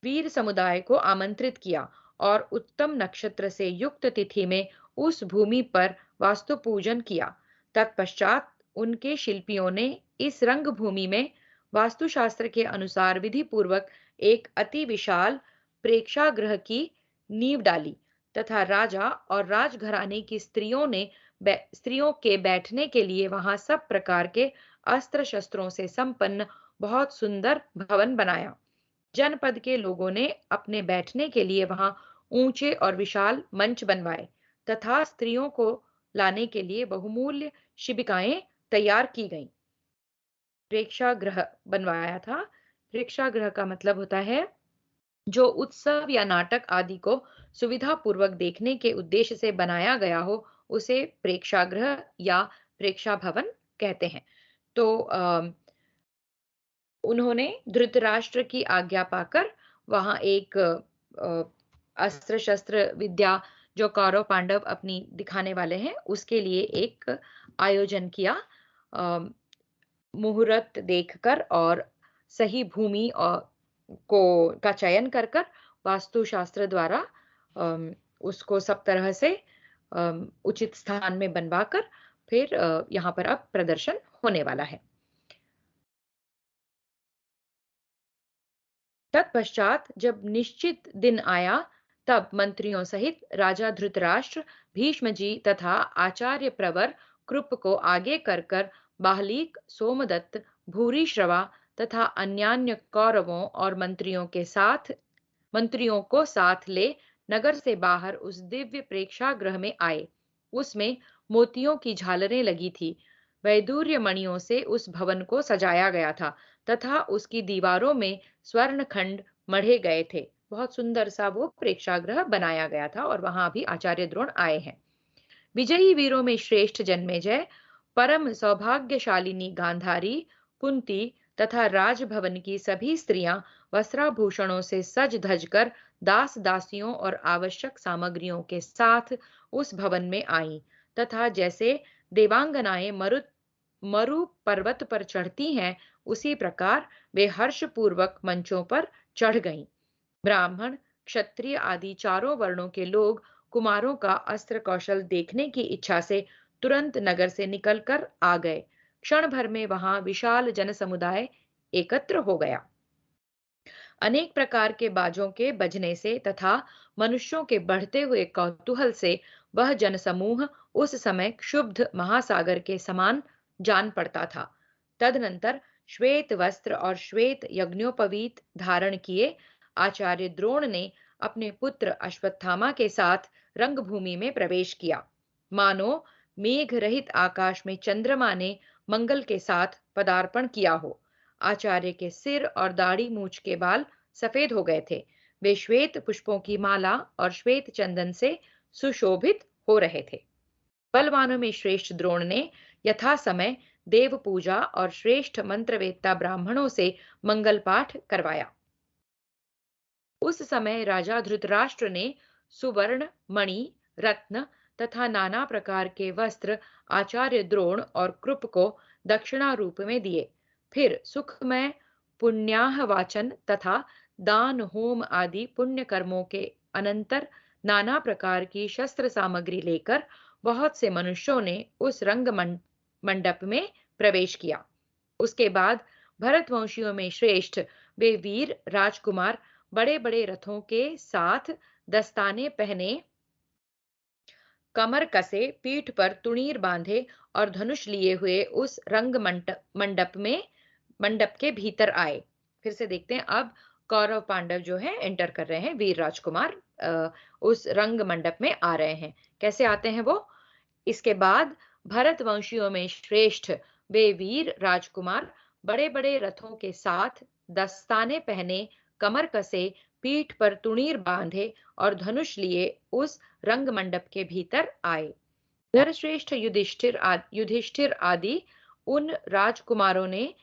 Speaker 1: वीर समुदाय को आमंत्रित किया और उत्तम नक्षत्र से युक्त तिथि में उस भूमि पर वास्तु पूजन किया। तत्पश्चात उनके शिल्पियों ने इस रंग भूमि में वास्तुशास्त्र के अनुसार विधि पूर्वक एक अति विशाल प्रेक्षागृह की नींव डाली तथा राजा और राजघराने की स्त्रियों के बैठने के लिए वहां सब प्रकार के अस्त्र शस्त्रों से संपन्न बहुत सुंदर भवन बनाया। जनपद के लोगों ने अपने बैठने के लिए वहां ऊंचे और विशाल मंच बनवाए तथा स्त्रियों को लाने के लिए बहुमूल्य शिबिकाएं तैयार की गईं। प्रेक्षागृह बनवाया था। प्रेक्षागृह का मतलब होता है जो उत्सव या नाटक आदि को सुविधा पूर्वक देखने के उद्देश्य से बनाया गया हो, उसे प्रेक्षागृह या प्रेक्षा भवन कहते हैं। तो उन्होंने धृतराष्ट्र की आज्ञा पाकर वहां एक अस्त्र शस्त्र विद्या जो कौरव पांडव अपनी दिखाने वाले हैं उसके लिए एक आयोजन किया। मुहूर्त देखकर और सही भूमि और का चयन कर कर वास्तुशास्त्र द्वारा उसको सब तरह से उचित स्थान में बनवाकर फिर यहाँ पर अब प्रदर्शन होने वाला है। तत्पश्चात जब निश्चित दिन आया तब मंत्रियों सहित राजा धृतराष्ट्र भीष्म जी तथा आचार्य प्रवर कृप को आगे कर बाहलिक सोमदत्त भूरिश्रवा तथा अन्यान्य कौरवों और मंत्रियों को साथ ले नगर से बाहर उस दिव्य प्रेक्षागृह में आए। उसमें मोतियों की झालरें लगी थी। वैदूर्य मणियों से उस भवन को सजाया गया था तथा उसकी दीवारों में स्वर्ण खंड मढ़े गए थे। बहुत सुंदर सा वो प्रेक्षागृह बनाया गया था और वहां भी आचार्य द्रोण आए हैं। विजयी वीरों में श्रेष्ठ जन्मेजय, परम सौभाग्यशालिनी गांधारी, कुंती तथा राजभवन की सभी स्त्रियां वस्त्राभूषणों से सज धज कर दास दासियों और आवश्यक सामग्रियों के साथ उस भवन में आईं तथा जैसे देवांगनाएं मरु पर्वत पर चढ़ती हैं उसी प्रकार वे हर्षपूर्वक मंचों पर चढ़ गईं। ब्राह्मण, क्षत्रिय आदि चारों वर्णों के लोग कुमारों का अस्त्र कौशल देखने की इच्छा से तुरंत नगर से निकलकर आ गए। क्षण भर में वहां विशाल जन समुदाय एकत्र हो गया। अनेक प्रकार के बाजों के बजने से तथा मनुष्यों के बढ़ते हुए कौतूहल से वह जनसमूह उस समय क्षुब्ध महासागर के समान जान पड़ता था। तदनंतर श्वेत वस्त्र और श्वेत यज्ञोपवीत धारण किए आचार्य द्रोण ने अपने पुत्र अश्वत्थामा के साथ रंगभूमि में प्रवेश किया। मानो मेघ रहित आकाश में चंद्रमा ने मंगल के साथ पदार्पण किया हो। आचार्य के सिर और दाढ़ी मूछ के बाल सफेद हो गए थे। वे श्वेत पुष्पों की माला और श्वेत चंदन से सुशोभित हो रहे थे। बलवानों में श्रेष्ठ द्रोण ने यथा समय देव पूजा और श्रेष्ठ मंत्रवेत्ता ब्राह्मणों से मंगल पाठ करवाया। उस समय राजा धृतराष्ट्र ने सुवर्ण, मणि, रत्न तथा नाना प्रकार के वस्त्र आचार्य द्रोण और कृप को दक्षिणा रूप में दिए। फिर सुखमय पुण्याहवाचन तथा दान होम आदि पुण्य कर्मों के अनंतर नाना प्रकार की शस्त्र सामग्री लेकर बहुत से मनुष्यों ने उस रंग मंडप में प्रवेश किया। उसके बाद भरतवंशियों में श्रेष्ठ वे वीर राजकुमार बड़े बड़े रथों के साथ दस्ताने पहने, कमर कसे, पीठ पर तुणीर बांधे और धनुष लिए हुए उस रंग मंडप के भीतर आए। फिर से देखते हैं अब कौरव पांडव जो है एंटर कर रहे हैं, वीर राजकुमार उस रंग मंडप में आ रहे हैं। कैसे आते हैं वो? इसके बाद भरतवंशियों में श्रेष्ठ वे वीर राजकुमार बड़े बड़े रथों के साथ दस्ताने पहने, कमर कसे, पीठ पर तुणीर बांधे और धनुष लिए उस रंग मंडप के भीतर आए। नरश्रेष्ठ युधिष्ठिर आदि उन राजकुमारों ने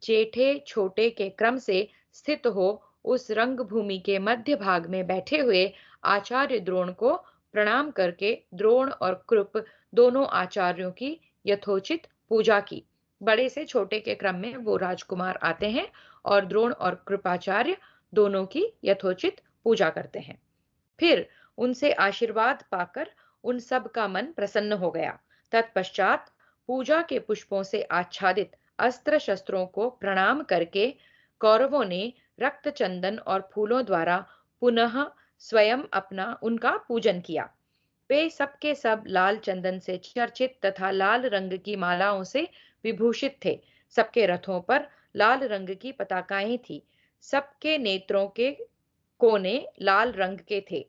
Speaker 1: जेठे छोटे के क्रम से स्थित हो उस रंगभूमि के मध्य भाग में बैठे हुए आचार्य द्रोण को प्रणाम करके द्रोण और कृप दोनों आचार्यों की यथोचित पूजा की। बड़े से छोटे के क्रम में वो राजकुमार आते हैं और द्रोण और कृपाचार्य दोनों की यथोचित पूजा करते हैं। फिर उनसे आशीर्वाद पाकर उन सब का मन प्रसन्न हो गया। तत्पश्चात पूजा के पुष्पों से आच्छादित अस्त्र शस्त्रों को प्रणाम करके कौरवों ने रक्त चंदन और फूलों द्वारा पुनः स्वयं अपना उनका पूजन किया। वे सब के सब लाल चंदन से चर्चित तथा लाल रंग की मालाओं से विभूषित थे। सबके रथों पर लाल रंग की पताकाएं थी। सबके नेत्रों के कोने लाल रंग के थे।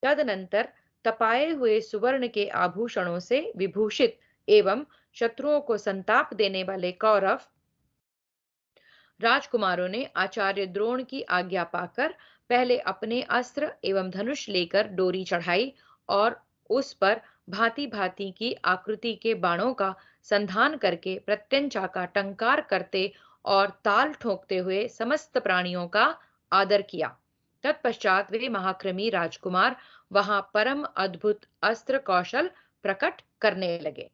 Speaker 1: तदनंतर तपाए हुए सुवर्ण के आभूषणों से विभूषित एवं शत्रुओं को संताप देने वाले कौरव राजकुमारों ने आचार्य द्रोण की आज्ञा पाकर पहले अपने अस्त्र एवं धनुष लेकर डोरी चढ़ाई और उस पर भांति भांति की आकृति के बाणों का संधान करके प्रत्यंचा का टंकार करते और ताल ठोकते हुए समस्त प्राणियों का आदर किया। तत्पश्चात वे महाक्रमी राजकुमार वहां परम अद्भुत अस्त्र कौशल प्रकट करने लगे।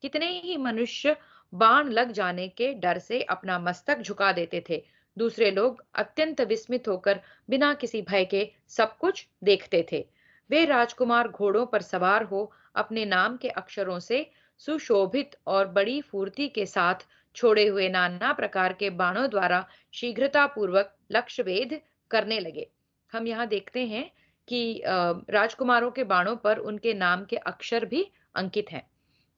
Speaker 1: कितने ही मनुष्य बाण लग जाने के डर से अपना मस्तक झुका देते थे। दूसरे लोग अत्यंत विस्मित होकर बिना किसी भय के सब कुछ देखते थे। वे राजकुमार घोड़ों पर सवार हो अपने नाम के अक्षरों से सुशोभित और बड़ी फुर्ती के साथ छोड़े हुए नाना प्रकार के बाणों द्वारा शीघ्रता पूर्वक लक्ष्य भेद करने लगे। हम यहाँ देखते हैं कि राजकुमारों के बाणों पर उनके नाम के अक्षर भी अंकित हैं।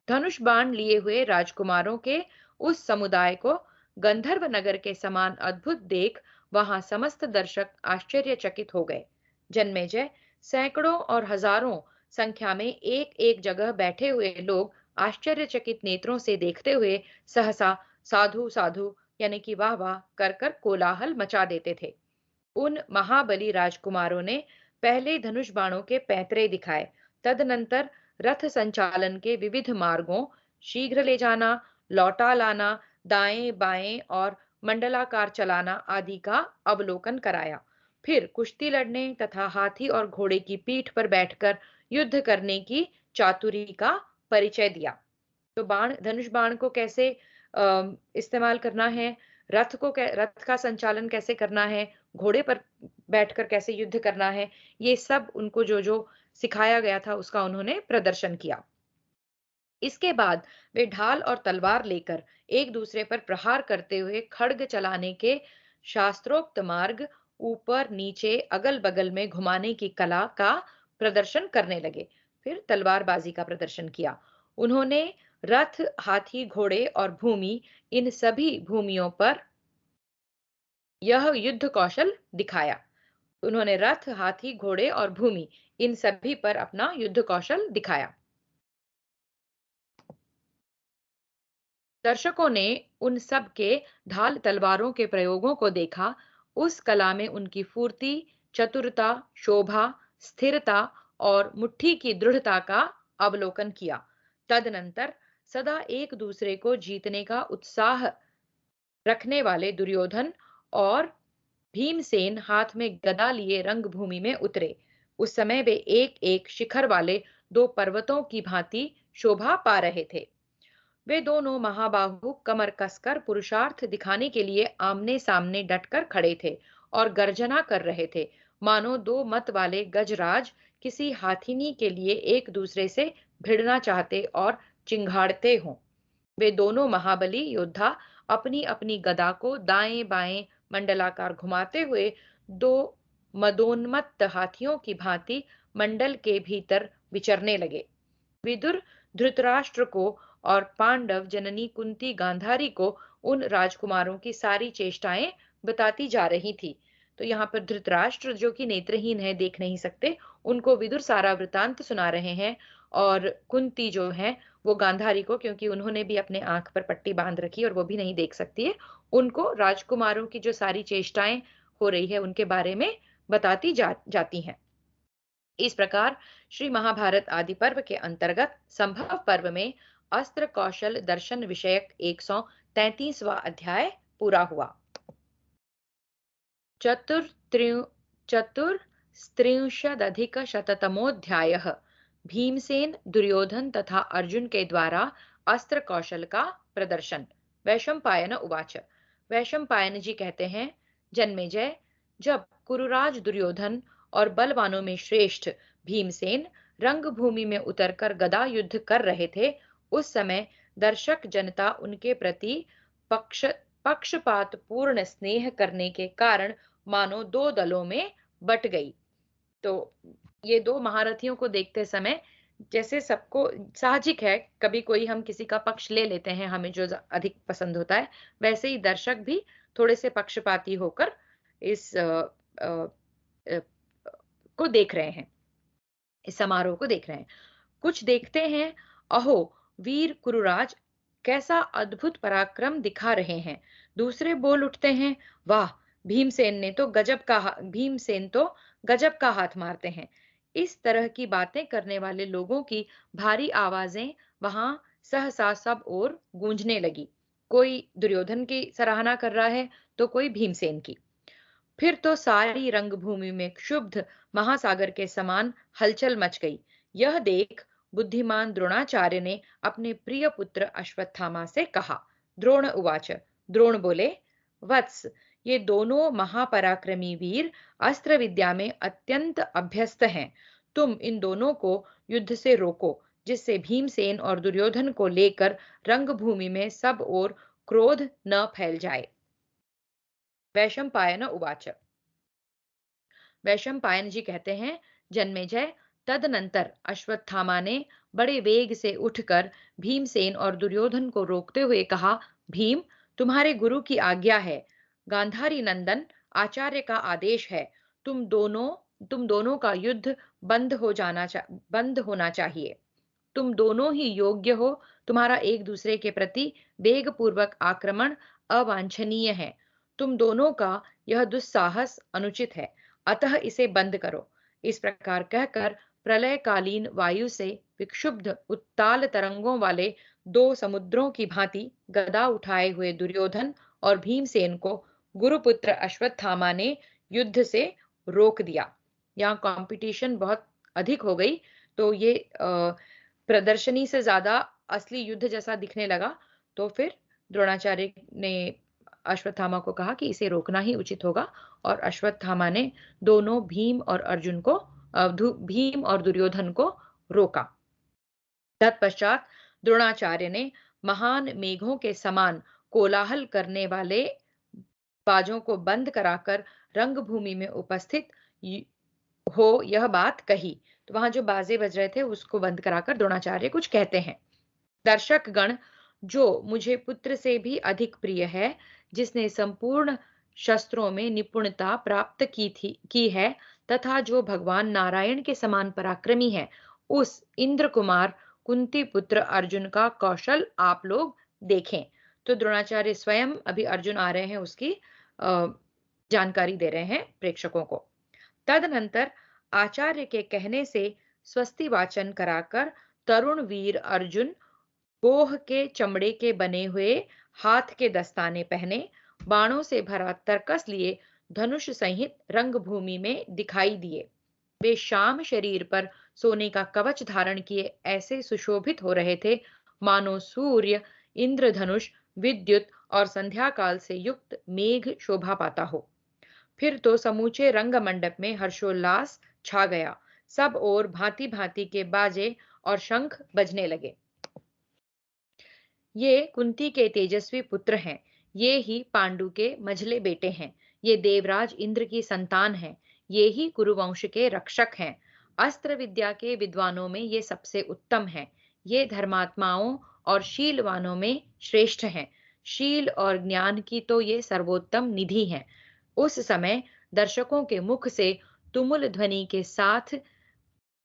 Speaker 1: धनुष बाण लिए हुए राजकुमारों के उस समुदाय को गंधर्व नगर के समान अद्भुत देख वहां समस्त दर्शक आश्चर्यचकित हो गए। जन्मेजय सैकड़ों और हजारों संख्या में एक एक जगह बैठे हुए लोग आश्चर्यचकित नेत्रों से देखते हुए सहसा साधु साधु यानी कि वाह वाह कर कर कोलाहल मचा देते थे। उन महाबली राजकुमारों ने पहले धनुष बाणों के पैंतरे दिखाए। तदनंतर रथ संचालन के विविध मार्गों, शीघ्र ले जाना, लौटा लाना, दाएं बाएं और मंडलाकार चलाना आदि का अवलोकन कराया। फिर कुश्ती लड़ने तथा हाथी और घोड़े की पीठ पर बैठकर युद्ध करने की चातुरी का परिचय दिया। तो बाण धनुष बाण को कैसे इस्तेमाल करना है, रथ का संचालन कैसे करना है, घोड़े पर बैठकर कैसे युद्ध करना है, ये सब उनको जो जो सिखाया गया था उसका उन्होंने प्रदर्शन किया। इसके बाद वे ढाल और तलवार लेकर एक दूसरे पर प्रहार करते हुए खड्ग चलाने के शास्त्रोक्त मार्ग, ऊपर नीचे अगल बगल में घुमाने की कला का प्रदर्शन करने लगे। फिर तलवारबाजी का प्रदर्शन किया। उन्होंने रथ, हाथी, घोड़े और भूमि, इन सभी भूमियों पर यह युद्ध कौशल दिखाया। उन्होंने रथ, हाथी, घोड़े और भूमि, इन सभी पर अपना युद्ध कौशल दिखाया। दर्शकों ने उन सब के ढाल तलवारों के प्रयोगों को देखा। उस कला में उनकी फुर्ती, चतुरता, शोभा, स्थिरता और मुट्ठी की दृढ़ता का अवलोकन किया। तदनंतर सदा एक दूसरे को जीतने का उत्साह रखने वाले दुर्योधन और भीमसेन हाथ में गदा लिए रंगभूमि में उतरे। उस समय वे एक एक शिखर वाले दो पर्वतों की भांति शोभा पा रहे थे। वे दोनों महाबाहु कमर कसकर पुरुषार्थ दिखाने के लिए आमने सामने डटकर खड़े थे और गर्जना कर रहे थे, मानो दो मत वाले गजराज किसी हाथिनी के लिए एक दूसरे से भिड़ना चाहते और चिंघाड़ते हों। वे दोनों महाबली योद्धा अपनी अपनी गदा को दाएं बाएं मंडलाकार घुमाते हुए दो मदोन्मत्त हाथियों की भांति मंडल के भीतर विचरने लगे। विदुर धृतराष्ट्र को और पांडव जननी कुंती गांधारी को उन राजकुमारों की सारी चेष्टाएं बताती जा रही थी। तो यहाँ पर धृतराष्ट्र जो कि नेत्रहीन है, देख नहीं सकते, उनको विदुर सारा वृतांत सुना रहे हैं और कुंती जो है वो गांधारी को, क्योंकि उन्होंने भी अपने आंख पर पट्टी बांध रखी और वो भी नहीं देख सकती है, उनको राजकुमारों की जो सारी चेष्टाएं हो रही है उनके बारे में बताती जाती हैं। इस प्रकार श्री महाभारत आदि पर्व के अंतर्गत संभव पर्व में अस्त्र कौशल दर्शन विषयक 133वां अध्याय पूरा हुआ। चतुस्त्रिंशदधिकशततमोऽध्यायः भीमसेन, दुर्योधन तथा अर्जुन के द्वारा अस्त्र कौशल का प्रदर्शन। वैशंपायन उवाच। वैशंपायन जी कहते हैं, जन्मेजय, जब कुरुराज दुर्योधन और बलवानों में श्रेष्ठ भीमसेन रंगभूमि में उतरकर गदा युद्ध कर रहे थे, उस समय दर्शक जनता उनके प्रति पक्षपात पूर्ण स्नेह करने के कारण मानो दो दलों में बट गई। तो ये दो महारथियों को देखते समय जैसे सबको साहजिक है, कभी कोई हम किसी का पक्ष ले लेते हैं, हमें जो अधिक पसंद होता है, वैसे ही दर्शक भी थोड़े से पक्षपाती होकर इस अ, अ, को देख रहे हैं, इस समारोह को देख रहे हैं। कुछ देखते हैं, अहो वीर कुरुराज कैसा अद्भुत पराक्रम दिखा रहे हैं। दूसरे बोल उठते हैं, वाह भीमसेन तो गजब का हाथ मारते हैं। इस तरह की बातें करने वाले लोगों की भारी आवाजें वहां सहसा सब ओर गूंजने लगी। कोई दुर्योधन की सराहना कर रहा है, तो कोई भीमसेन की। फिर तो सारी रंगभूमि में क्षुब्ध महासागर के समान हलचल मच गई। यह देख बुद्धिमान द्रोणाचार्य ने अपने प्रिय पुत्र अश्वत्थामा से कहा। द्रोण उवाच। द्रोण बोले, वत्स, ये दोनों महापराक्रमी वीर अस्त्र विद्या में अत्यंत अभ्यस्त हैं। तुम इन दोनों को युद्ध से रोको, जिससे भीमसेन और दुर्योधन को लेकर रंगभूमि में सब ओर क्रोध न फैल जाए। वैशंपायन उवाच। वैशंपायन जी कहते हैं, जन्मेजय, तदनंतर अश्वत्थामा ने बड़े वेग से उठकर भीमसेन और दुर्योधन को रोकते हुए कहा, भीम, तुम्हारे गुरु की आज्ञा है। गांधारी नंदन आचार्य का आदेश है। तुम दोनों का युद्ध बंद होना चाहिए। तुम दोनों ही योग्य हो। तुम्हारा एक दूसरे के प्रति वेग पूर्वक आक्रमण अवांछनीय है। तुम दोनों का यह दुस्साहस अनुचित है, अतः इसे बंद करो। इस प्रकार कहकर प्रलयकालीन वायु से विक्षुब्ध उत्ताल तरंगों वाले दो समुद्रों की भांति गदा उठाए हुए दुर्योधन और भीमसेन को गुरुपुत्र अश्वत्थामा ने युद्ध से रोक दिया। यहाँ कंपटीशन बहुत अधिक हो गई, तो ये प्रदर्शनी से ज्यादा असली युद्ध जैसा दिखने लगा। तो फिर द्रोणाचार्य ने अश्वत्थामा को कहा कि इसे रोकना ही उचित होगा, और अश्वत्थामा ने दोनों भीम और दुर्योधन को रोका। तत्पश्चात द्रोणाचार्य ने महान मेघों के समान कोलाहल करने वाले बाजों को बंद कराकर रंगभूमि में उपस्थित हो यह बात कही। तो वहां जो बाजे बज रहे थे उसको बंद कराकर द्रोणाचार्य कुछ कहते हैं। दर्शक गण, जो मुझे पुत्र से भी अधिक प्रिय है, जिसने संपूर्ण शस्त्रों में निपुणता प्राप्त की है, तथा जो भगवान नारायण के समान पराक्रमी है, उस इंद्र कुमार कुंती पुत्र अर्जुन का कौशल आप लोग देखें। तो द्रोणाचार्य स्वयं, अभी अर्जुन आ रहे हैं, उसकी जानकारी दे रहे हैं प्रेक्षकों को। तदनंतर आचार्य के कहने से स्वस्ति वाचन कराकर तरुण वीर अर्जुन गोह के चमड़े के बने हुए हाथ के दस्ताने पहने, बाणों से भरा तरकस लिए धनुष सहित रंगभूमि में दिखाई दिए। वे श्याम शरीर पर सोने का कवच धारण किए ऐसे सुशोभित हो रहे थे, मानो सूर्य, इंद्रधनुष, विद्युत और संध्या काल से युक्त मेघ शोभा पाता हो। फिर तो समूचे रंग मंडप में हर्षोल्लास छा गया। सब ओर भांति भांति के बाजे और शंख बजने लगे। ये कुंती के तेजस्वी पुत्र हैं। ये ही पांडु के मझले बेटे हैं। ये देवराज इंद्र की संतान हैं। ये ही कुरुवंश के रक्षक हैं। अस्त्र विद्या के विद्वानों में ये सबसे उत्तम हैं। ये धर्मात्माओं और शीलवानों में श्रेष्ठ हैं। शील और ज्ञान की तो ये सर्वोत्तम निधि हैं। उस समय दर्शकों के मुख से तुमुल ध्वनि के साथ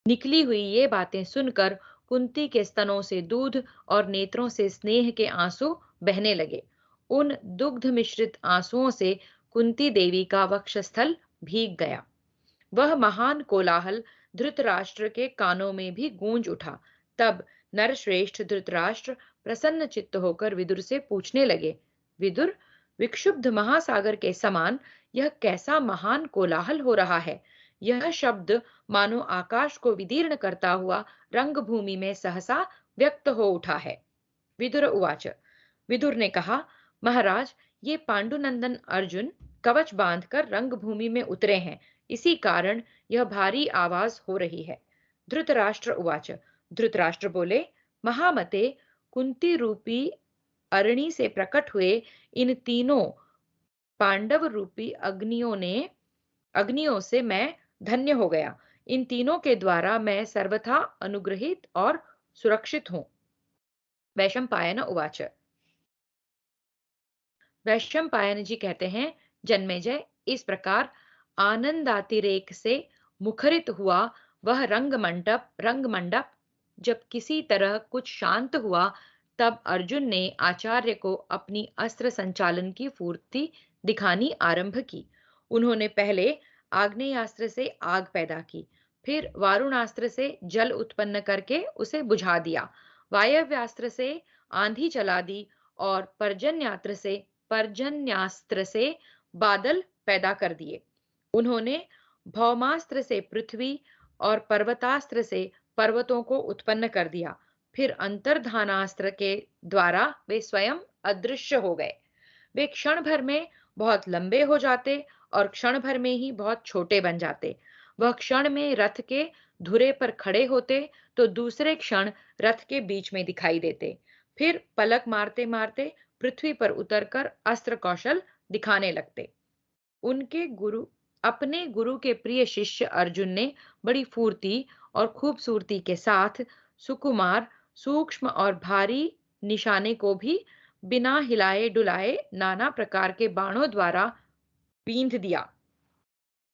Speaker 1: निकली हुई ये बातें सुनकर कुंती के स्तनों से दूध और नेत्रों से स्नेह के आंसू बहने लगे। उन दुग्ध मिश्रित आंसुओं से कुंती देवी का वक्षस्थल भीग गया। वह महान कोलाहल धृतराष्ट्र के कानों में भी गूंज उठा। तब नरश्रेष्ठ धृतराष्ट्र प्रसन्न चित्त होकर विदुर से पूछने लगे, विदुर, विक्षुब्ध महासागर के समान यह कैसा महान कोलाहल हो रहा है? यह शब्द मानो आकाश को विदीर्ण करता हुआ रंगभूमि में सहसा व्यक्त हो उठा है। विदुर उवाच। विदुर ने कहा, महाराज, ये पांडुनंदन अर्जुन कवच बांधकर रंगभूमि में उतरे हैं, इसी कारण यह भारी आवाज हो रही है। धृतराष्ट्र उवाच। धृतराष्ट्र बोले, महामते, कुंती रूपी अरणी से प्रकट हुए इन तीनों पांडव रूपी अग्नियों से मैं धन्य हो गया। इन तीनों के द्वारा मैं सर्वथा अनुग्रहित और सुरक्षित हूँ। वैशंपायन उवाच। वैशंपायन जी कहते हैं, जन्मेजय, इस प्रकार आनंदातिरेक से मुखरित हुआ वह रंग मंडप जब किसी तरह कुछ शांत हुआ, तब अर्जुन ने आचार्य को अपनी अस्त्र संचालन की फुर्ती दिखानी आरंभ की। उन्होंने पहले आग्नेयास्त्र से आग पैदा की, फिर वारुणास्त्र से जल उत्पन्न करके उसे बुझा दिया, वायव्यास्त्र से आंधी चला दी और पर्जन्यास्त्र से बादल पैदा कर दिए। उन्होंने भौमास्त्र से पृथ्वी और पर्वतास्त्र से पर्वतों को उत्पन्न कर दिया। फिर अंतर्धानास्त्र के द्वारा वे स्वयं अदृश्य हो गए। वे क्षण भर में बहुत लंबे हो जाते और क्षण भर में ही बहुत छोटे बन जाते। वह क्षण में रथ के धुरे पर खड़े होते तो दूसरे क्षण रथ के बीच में दिखाई देते, फिर पलक मारते मारते पृथ्वी पर उतरकर अस्त्र कौशल दिखाने लगते। उनके गुरु अपने गुरु के प्रिय शिष्य अर्जुन ने बड़ी फुर्ती और खूबसूरती के साथ सुकुमार, सूक्ष्म और भारी निशाने को भी बिना हिलाए डुलाए नाना प्रकार के बाणों द्वारा बींध दिया।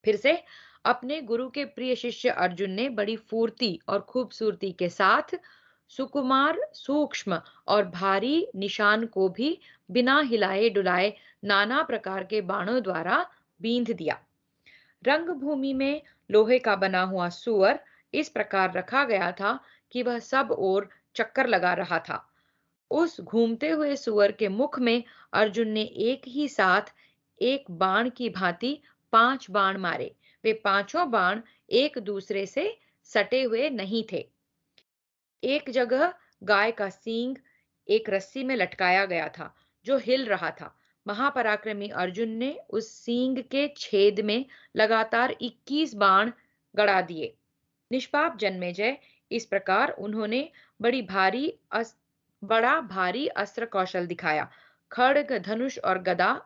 Speaker 1: फिर से अपने गुरु के प्रिय शिष्य अर्जुन ने बड़ी फुर्ती और खूबसूरती के साथ सुकुमार, सूक्ष्म और भारी निशान को भी बिना हिलाए डुलाए नाना प्रकार के बाणों द्वारा बींध दिया। रंगभूमि में लोहे का बना हुआ सुअर इस प्रकार रखा गया था कि वह सब ओर चक्कर लगा रहा था। उस घूमते हुए सुअर के मुख में अर्जुन ने एक ही साथ एक बाण की भांति 5 बाण मारे। वे पांचों बाण एक दूसरे से सटे हुए नहीं थे। एक जगह गाय का सींग एक रस्सी में लटकाया गया था जो हिल रहा था। महापराक्रमी अर्जुन ने उस सींग के छेद में लगातार 21 बाण गड़ा दिए। निष्पाप जन्मेजय, इस प्रकार उन्होंने बड़ा भारी अस्त्र कौशल दिखाया। खड्ग, धनुष और गदा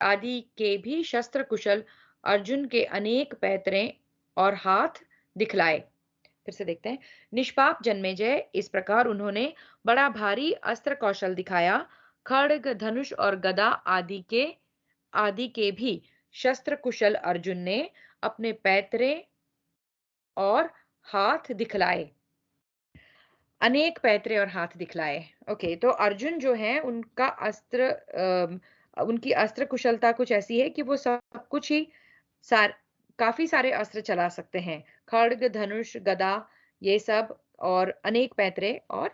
Speaker 1: आदि के भी शस्त्र कुशल अर्जुन के अनेक पैतरे और हाथ दिखलाए। फिर से देखते हैं। निष्पाप जन्मेजय, इस प्रकार उन्होंने बड़ा भारी अस्त्र कौशल दिखाया। खड्ग, धनुष और गदा आदि के भी शस्त्र कुशल अर्जुन ने अपने पैतरे और हाथ दिखलाए। अनेक पैतरे और हाथ दिखलाए। ओके, तो अर्जुन जो है उनकी अस्त्र कुशलता कुछ ऐसी है कि वो सब कुछ ही सार काफी सारे अस्त्र चला सकते हैं। खड्ग, धनुष, गदा, ये सब, और अनेक पैतरे और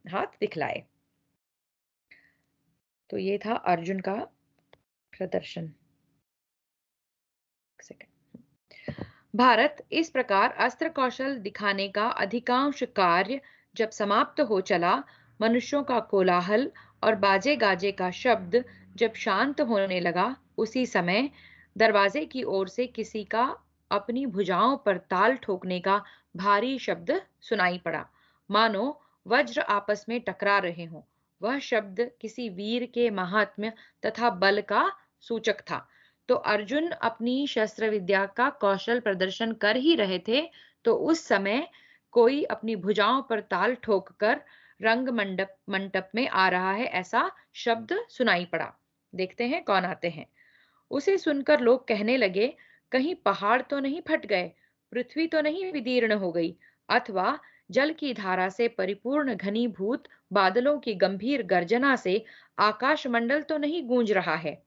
Speaker 1: हाथ दिखलाए। तो ये था अर्जुन का प्रदर्शन। भारत इस प्रकार अस्त्र कौशल दिखाने का अधिकांश कार्य जब समाप्त हो चला, मनुष्यों का कोलाहल और बाजे गाजे का शब्द जब शांत होने लगा, उसी समय दरवाजे की ओर से किसी का अपनी भुजाओं पर ताल ठोकने का भारी शब्द सुनाई पड़ा, मानो वज्र आपस में टकरा रहे हों। वह शब्द किसी वीर के महात्म्य तथा बल का सूचक था। तो अर्जुन अपनी शस्त्र विद्या का कौशल प्रदर्शन कर ही रहे थे, तो उस समय कोई अपनी भुजाओं पर ताल ठोककर रंग मंडप में आ रहा है, ऐसा शब्द सुनाई पड़ा। देखते हैं कौन आते हैं। उसे सुनकर लोग कहने लगे, कहीं पहाड़ तो नहीं फट गए, पृथ्वी तो नहीं विदीर्ण हो गई, अथवा जल की धारा से परिपूर्ण घनीभूत बादलों की गंभीर गर्जना से आकाश मंडल तो नहीं गूंज रहा है।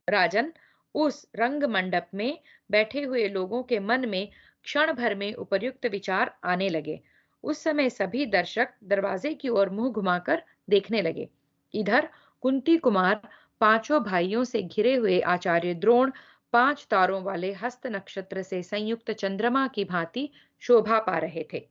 Speaker 1: राजन, उस रंग मंडप में बैठे हुए लोगों के मन में क्षण भर में उपर्युक्त विचार आने लगे। उस समय सभी दर्शक दरवाजे की ओर मुंह घुमाकर देखने लगे। इधर कुंती कुमार पांचों भाइयों से घिरे हुए आचार्य द्रोण 5 तारों वाले हस्त नक्षत्र से संयुक्त चंद्रमा की भांति शोभा पा रहे थे।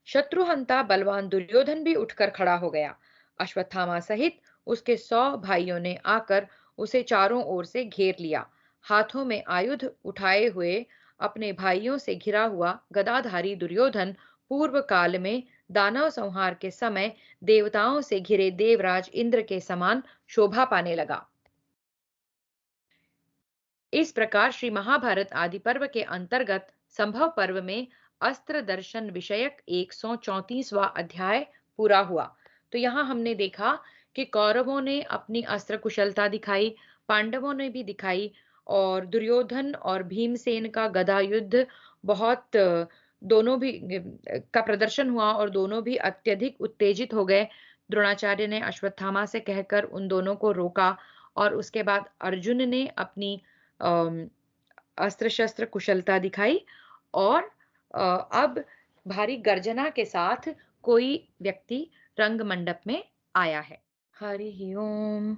Speaker 1: शत्रुहंता बलवान दुर्योधन भी उठकर खड़ा हो गया। अश्वत्थामा सहित उसके 100 भाइयों ने आकर उसे चारों ओर से घेर लिया। हाथों में आयुध उठाए हुए अपने भाइयों से घिरा हुआ गदाधारी दुर्योधन पूर्व काल में दानव संहार के समय देवताओं से घिरे देवराज इंद्र के समान शोभा पाने लगा। इस प्रकार श्री महाभारत आदि पर्व के अंतर्गत संभव पर्व में अस्त्र दर्शन विषयक 134वां अध्याय पूरा हुआ। तो यहाँ हमने देखा कि कौरवों ने अपनी अस्त्र कुशलता दिखाई, पांडवों ने भी दिखाई, और दुर्योधन और भीमसेन का गदा युद्ध बहुत दोनों भी का प्रदर्शन हुआ और दोनों भी अत्यधिक उत्तेजित हो गए। द्रोणाचार्य ने अश्वत्थामा से कहकर उन दोनों को रोका, और उसके बाद अर्जुन ने अपनी अम, अस्त्र शस्त्र कुशलता दिखाई, और अब भारी गर्जना के साथ कोई व्यक्ति रंग मंडप में आया है। हरि ओम।